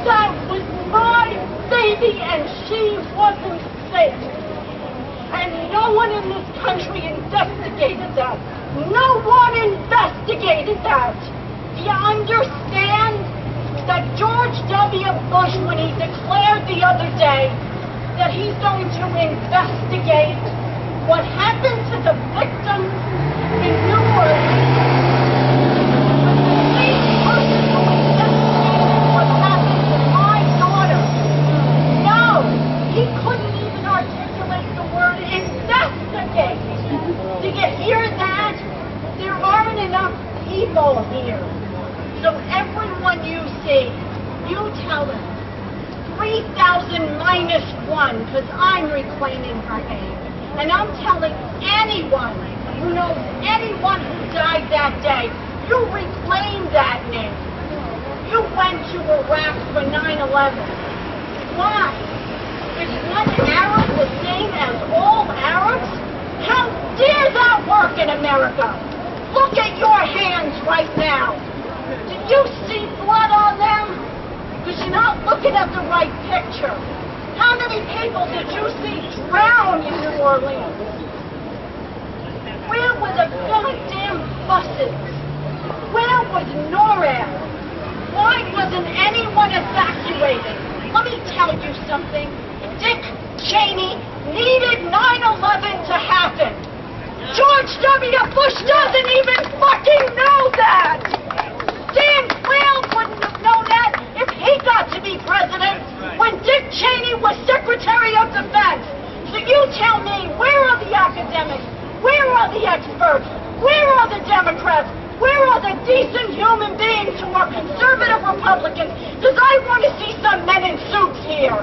That was my baby, and she wasn't safe. And no one in this country investigated that. No one investigated that. Do you understand that George W. Bush, when he declared the other day that he's going to investigate what happened to the victims in New Orleans, the same person who investigated what happened to my daughter? No, he couldn't even articulate the word investigate. Do you hear that? There aren't enough people here. So everyone you see, you tell them 3,000 minus 1, because I'm reclaiming her name. And I'm telling anyone who knows anyone who died that day, you reclaim that name. You went to Iraq for 9/11. Why? Is one Arab the same as all Arabs? How dare that work in America? Look at your hands right now. Do you see blood on them? Because you're not looking at the right picture. How many people did you see drown in New Orleans? Where were the goddamn buses? Where was NORAD? Why wasn't anyone evacuated? Let me tell you something. Dick Cheney needed 9/11 to happen. George W. Bush doesn't even fucking know that. Dan Quayle wouldn't have known that if he got to be president when Dick Cheney was Secretary of Defense. So you tell me, where are the academics? Where are the experts? Where are the Democrats? Where are the decent human beings who are conservative Republicans? Because I want to see some men in suits here.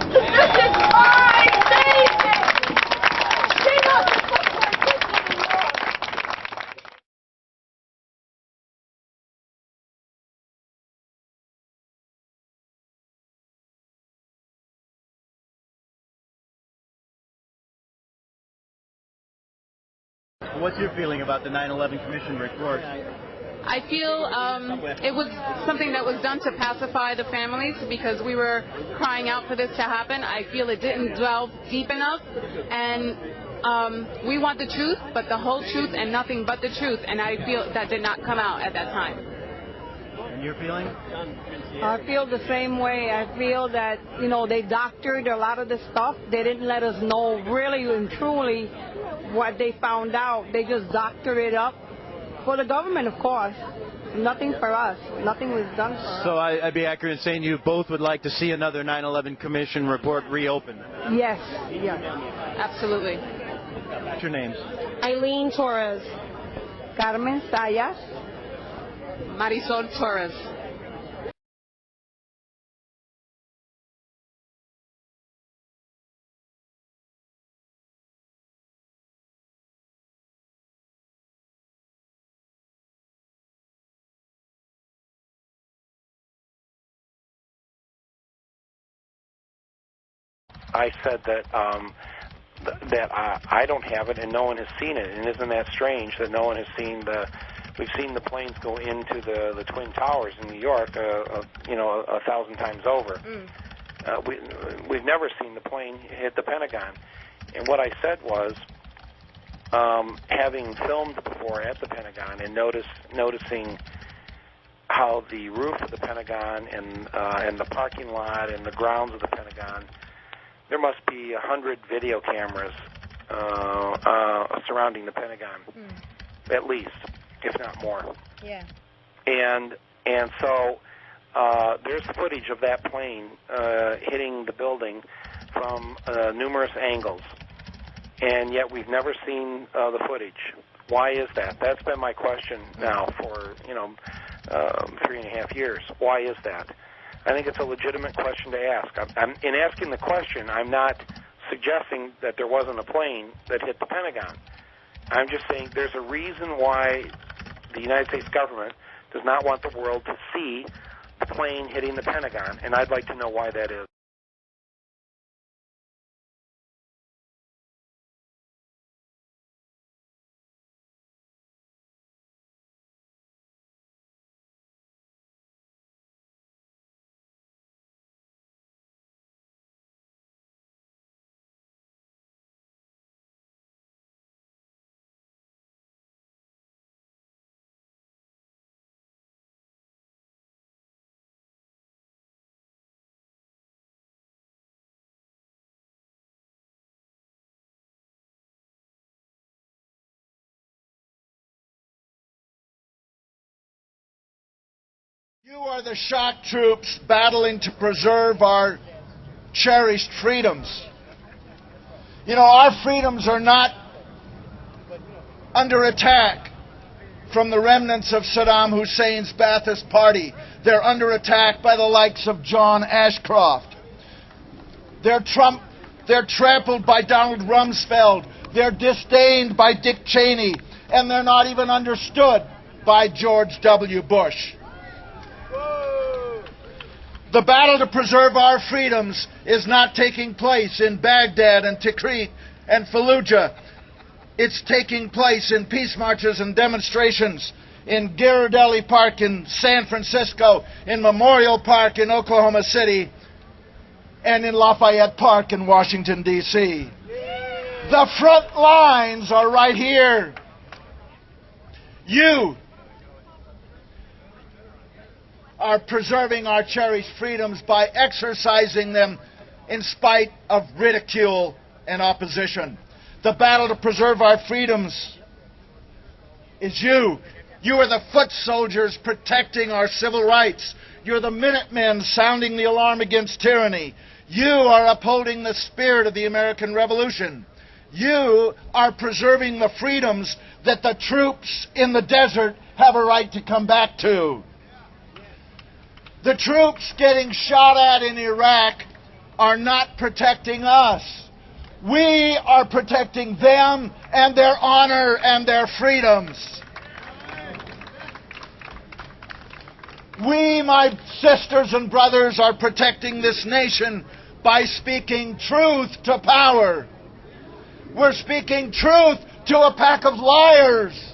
Because this is my baby. She doesn't look like this anymore. What's your feeling about the 9/11 Commission report? I feel it was something that was done to pacify the families because we were crying out for this to happen. I feel it didn't delve deep enough, and we want the truth, but the whole truth and nothing but the truth, and I feel that did not come out at that time. And your feeling? I feel the same way. I feel that, you know, they doctored a lot of the stuff. They didn't let us know really and truly what they found out. They just doctored it up for the government, of course. Nothing for us. Nothing was done for us. So I'd be accurate in saying you both would like to see another 9/11 Commission report reopened? Yes. Yeah. Absolutely. What's your names? Eileen Torres. Carmen Sayas. Marisol Torres. I said that I don't have it and no one has seen it. And isn't that strange that no one has seen we've seen the planes go into the Twin Towers in New York, 1,000 times over. We've never seen the plane hit the Pentagon. And what I said was, having filmed before at the Pentagon and noticing how the roof of the Pentagon and the parking lot and the grounds of the Pentagon, there must be 100 video cameras surrounding the Pentagon, at least, if not more. Yeah. And so there's footage of that plane hitting the building from numerous angles, and yet we've never seen the footage. Why is that? That's been my question now for 3.5 years. Why is that? I think it's a legitimate question to ask. In asking the question, I'm not suggesting that there wasn't a plane that hit the Pentagon. I'm just saying there's a reason why the United States government does not want the world to see the plane hitting the Pentagon, and I'd like to know why that is. You are the shock troops battling to preserve our cherished freedoms. You know, our freedoms are not under attack from the remnants of Saddam Hussein's Ba'athist Party. They're under attack by the likes of John Ashcroft. They're trampled by Donald Rumsfeld. They're disdained by Dick Cheney. And they're not even understood by George W. Bush. The battle to preserve our freedoms is not taking place in Baghdad and Tikrit and Fallujah. It's taking place in peace marches and demonstrations in Ghirardelli Park in San Francisco, in Memorial Park in Oklahoma City, and in Lafayette Park in Washington, D.C. The front lines are right here. You are preserving our cherished freedoms by exercising them in spite of ridicule and opposition. The battle to preserve our freedoms is you. You are the foot soldiers protecting our civil rights. You're the Minutemen sounding the alarm against tyranny. You are upholding the spirit of the American Revolution. You are preserving the freedoms that the troops in the desert have a right to come back to. The troops getting shot at in Iraq are not protecting us. We are protecting them and their honor and their freedoms. We, my sisters and brothers, are protecting this nation by speaking truth to power. We're speaking truth to a pack of liars.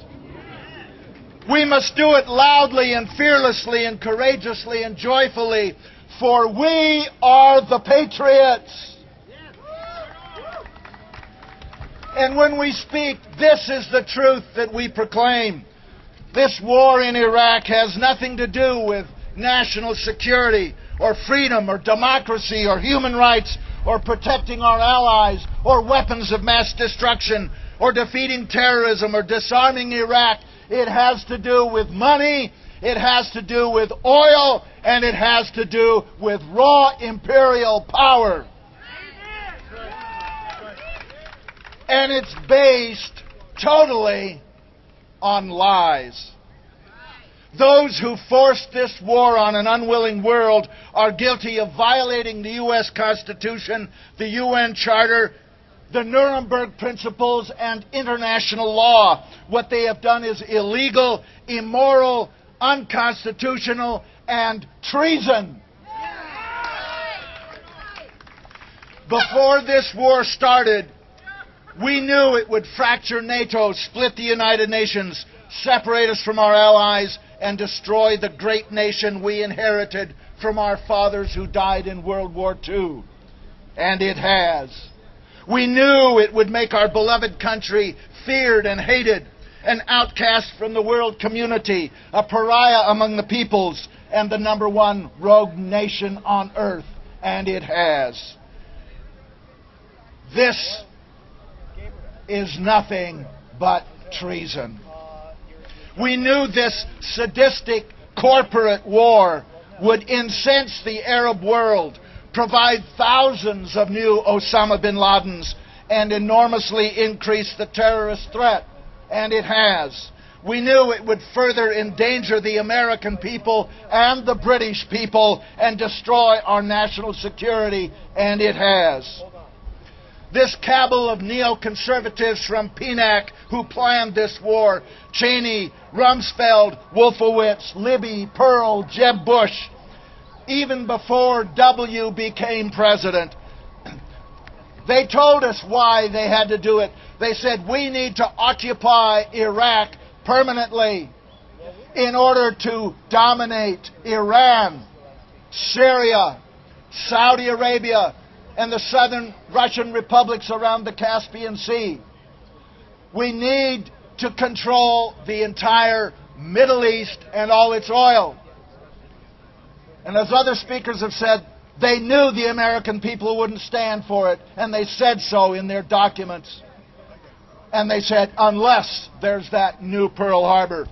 We must do it loudly and fearlessly and courageously and joyfully, for we are the patriots. And when we speak, this is the truth that we proclaim. This war in Iraq has nothing to do with national security or freedom or democracy or human rights or protecting our allies or weapons of mass destruction or defeating terrorism or disarming Iraq. It has to do with money, it has to do with oil, and it has to do with raw imperial power. And it's based totally on lies. Those who forced this war on an unwilling world are guilty of violating the U.S. Constitution, the UN Charter, the Nuremberg Principles, and international law. What they have done is illegal, immoral, unconstitutional, and treason. Before this war started, we knew it would fracture NATO, split the United Nations, separate us from our allies, and destroy the great nation we inherited from our fathers who died in World War II. And it has. We knew it would make our beloved country feared and hated, an outcast from the world community, a pariah among the peoples, and the #1 rogue nation on earth. And it has. This is nothing but treason. We knew this sadistic corporate war would incense the Arab world, provide thousands of new Osama bin Ladens, and enormously increase the terrorist threat. And it has. We knew it would further endanger the American people and the British people and destroy our national security. And it has. This cabal of neoconservatives from PNAC who planned this war, Cheney, Rumsfeld, Wolfowitz, Libby, Pearl, Jeb Bush, even before W became president, they told us why they had to do it. They said, we need to occupy Iraq permanently in order to dominate Iran, Syria, Saudi Arabia, and the southern Russian republics around the Caspian Sea. We need to control the entire Middle East and all its oil. And as other speakers have said, they knew the American people wouldn't stand for it, and they said so in their documents. And they said, unless there's that new Pearl Harbor.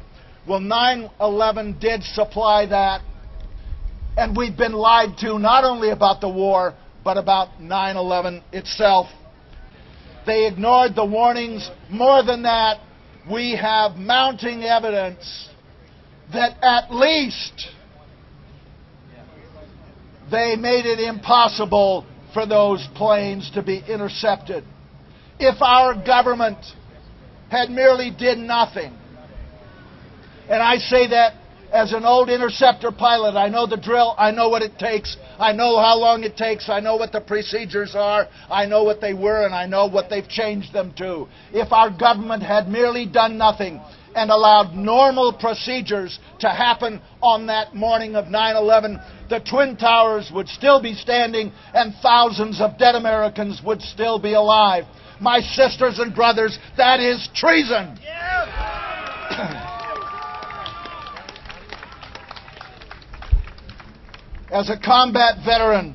Well, 9/11 did supply that, and we've been lied to not only about the war, but about 9/11 itself. They ignored the warnings. More than that, we have mounting evidence that at least they made it impossible for those planes to be intercepted. If our government had merely did nothing, and I say that as an old interceptor pilot, I know the drill, I know what it takes, I know how long it takes, I know what the procedures are, I know what they were, and I know what they've changed them to. If our government had merely done nothing and allowed normal procedures to happen on that morning of 9/11, the Twin Towers would still be standing and thousands of dead Americans would still be alive. My sisters and brothers, that is treason. As a combat veteran,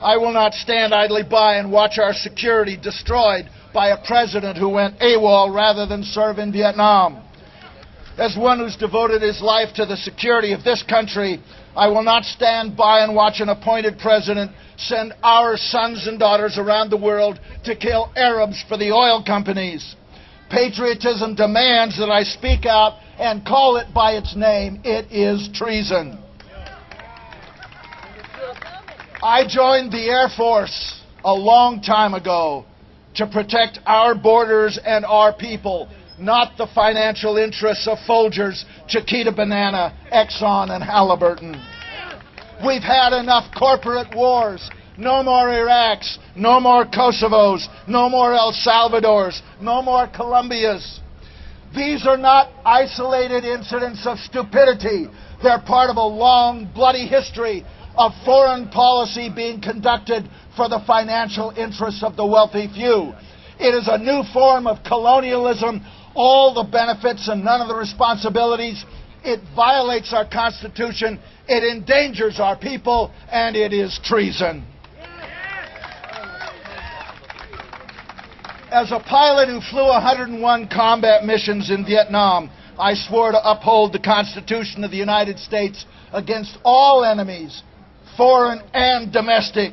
I will not stand idly by and watch our security destroyed by a president who went AWOL rather than serve in Vietnam. As one who's devoted his life to the security of this country, I will not stand by and watch an appointed president send our sons and daughters around the world to kill Arabs for the oil companies. Patriotism demands that I speak out and call it by its name. It is treason. I joined the Air Force a long time ago to protect our borders and our people, not the financial interests of Folgers, Chiquita Banana, Exxon, and Halliburton. We've had enough corporate wars. No more Iraqs, no more Kosovos, no more El Salvadors, no more Colombias. These are not isolated incidents of stupidity. They're part of a long, bloody history of foreign policy being conducted for the financial interests of the wealthy few. It is a new form of colonialism, all the benefits and none of the responsibilities. It violates our Constitution, it endangers our people, and it is treason. As a pilot who flew 101 combat missions in Vietnam, I swore to uphold the Constitution of the United States against all enemies, foreign and domestic.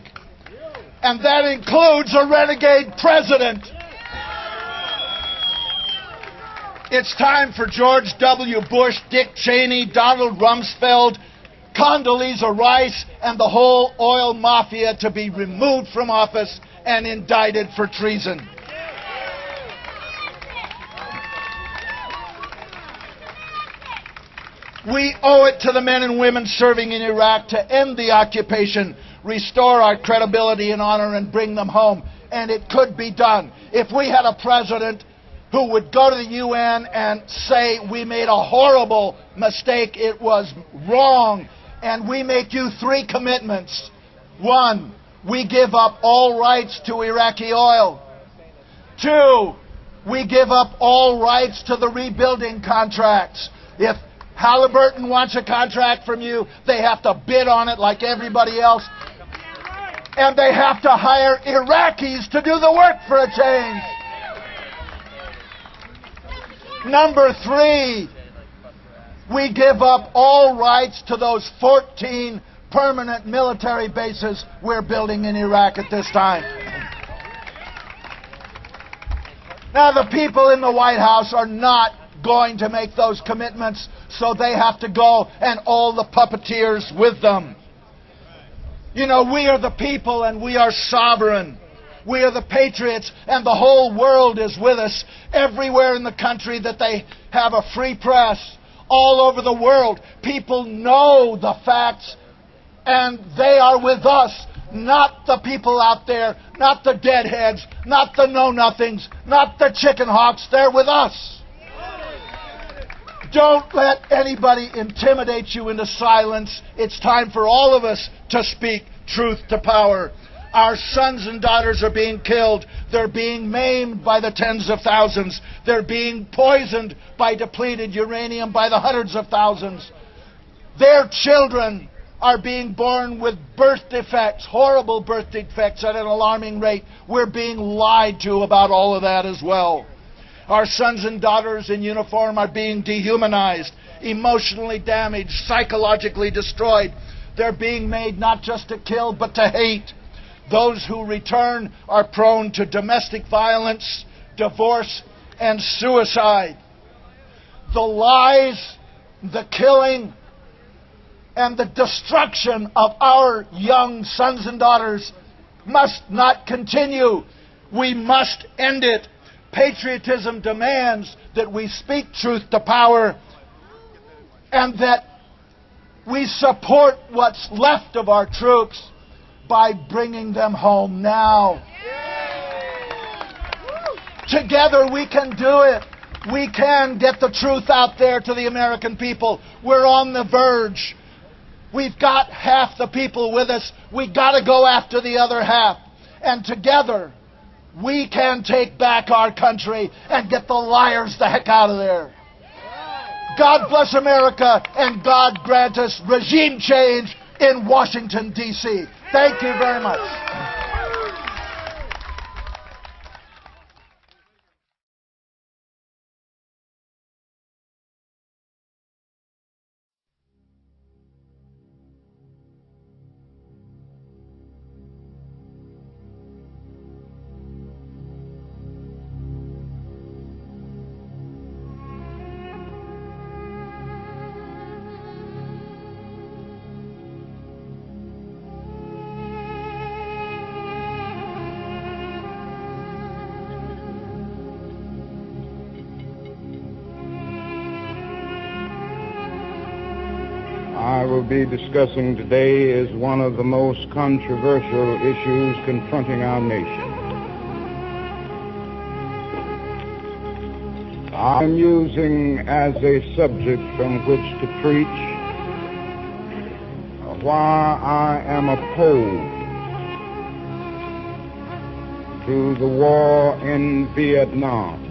And that includes a renegade president. It's time for George W. Bush, Dick Cheney, Donald Rumsfeld, Condoleezza Rice, and the whole oil mafia to be removed from office and indicted for treason. We owe it to the men and women serving in Iraq to end the occupation, restore our credibility and honor, and bring them home. And it could be done. If we had a president who would go to the UN and say, we made a horrible mistake, it was wrong, and we make you 3 commitments. 1, we give up all rights to Iraqi oil. 2, we give up all rights to the rebuilding contracts. If Halliburton wants a contract from you, they have to bid on it like everybody else. And they have to hire Iraqis to do the work for a change. Number 3, we give up all rights to those 14 permanent military bases we're building in Iraq at this time. Now, the people in the White House are not going to make those commitments, so they have to go, and all the puppeteers with them. You know, we are the people and we are sovereign. We are the patriots, and the whole world is with us. Everywhere in the country that they have a free press, all over the world, people know the facts, and they are with us. Not the people out there, not the deadheads, not the know-nothings, not the chicken hawks. They're with us. Don't let anybody intimidate you into silence. It's time for all of us to speak truth to power. Our sons and daughters are being killed. They're being maimed by the tens of thousands. They're being poisoned by depleted uranium by the hundreds of thousands. Their children are being born with birth defects, horrible birth defects at an alarming rate. We're being lied to about all of that as well. Our sons and daughters in uniform are being dehumanized, emotionally damaged, psychologically destroyed. They're being made not just to kill, but to hate. Those who return are prone to domestic violence, divorce, and suicide. The lies, the killing, and the destruction of our young sons and daughters must not continue. We must end it. Patriotism demands that we speak truth to power and that we support what's left of our troops by bringing them home now. Together we can do it. We can get the truth out there to the American people. We're on the verge. We've got half the people with us. We've got to go after the other half. And together, we can take back our country and get the liars the heck out of there. God bless America, and God grant us regime change in Washington, D.C. Thank you very much. I will be discussing today is one of the most controversial issues confronting our nation. I'm using as a subject from which to preach why I am opposed to the war in Vietnam.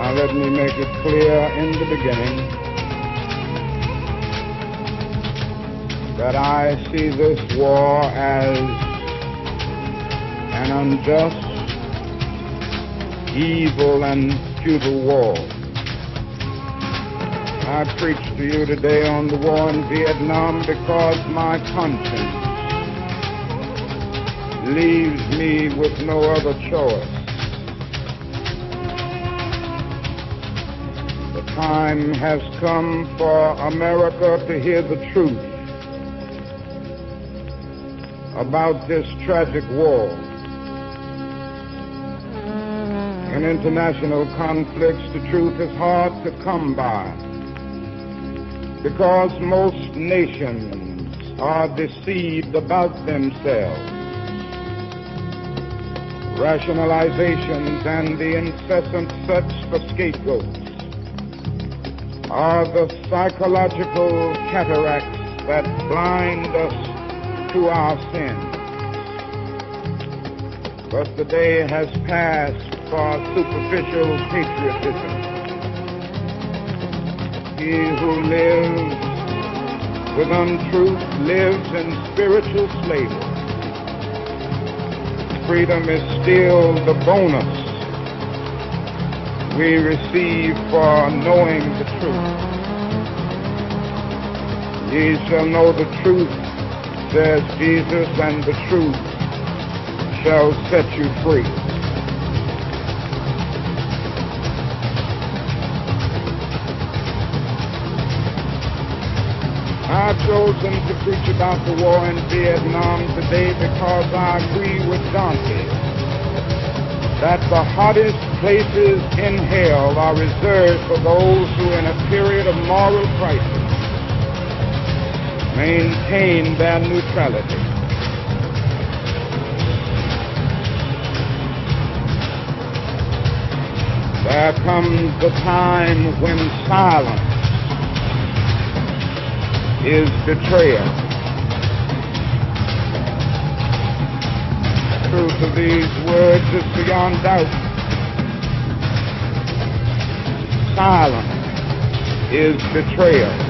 Now let me make it clear in the beginning that I see this war as an unjust, evil, and futile war. I preach to you today on the war in Vietnam because my conscience leaves me with no other choice time has come for America to hear the truth about this tragic war. In international conflicts, the truth is hard to come by because most nations are deceived about themselves. Rationalizations and the incessant search for scapegoats are the psychological cataracts that blind us to our sins. But the day has passed for superficial patriotism. He who lives with untruth lives in spiritual slavery. Freedom is still the bonus we receive for knowing the truth. Ye shall know the truth, says Jesus, and the truth shall set you free. I've chosen to preach about the war in Vietnam today because I agree with Dante that the hottest places in hell are reserved for those who, in a period of moral crisis, maintain their neutrality. There comes the time when silence is betrayal. Truth of these words is beyond doubt. Silence is betrayal.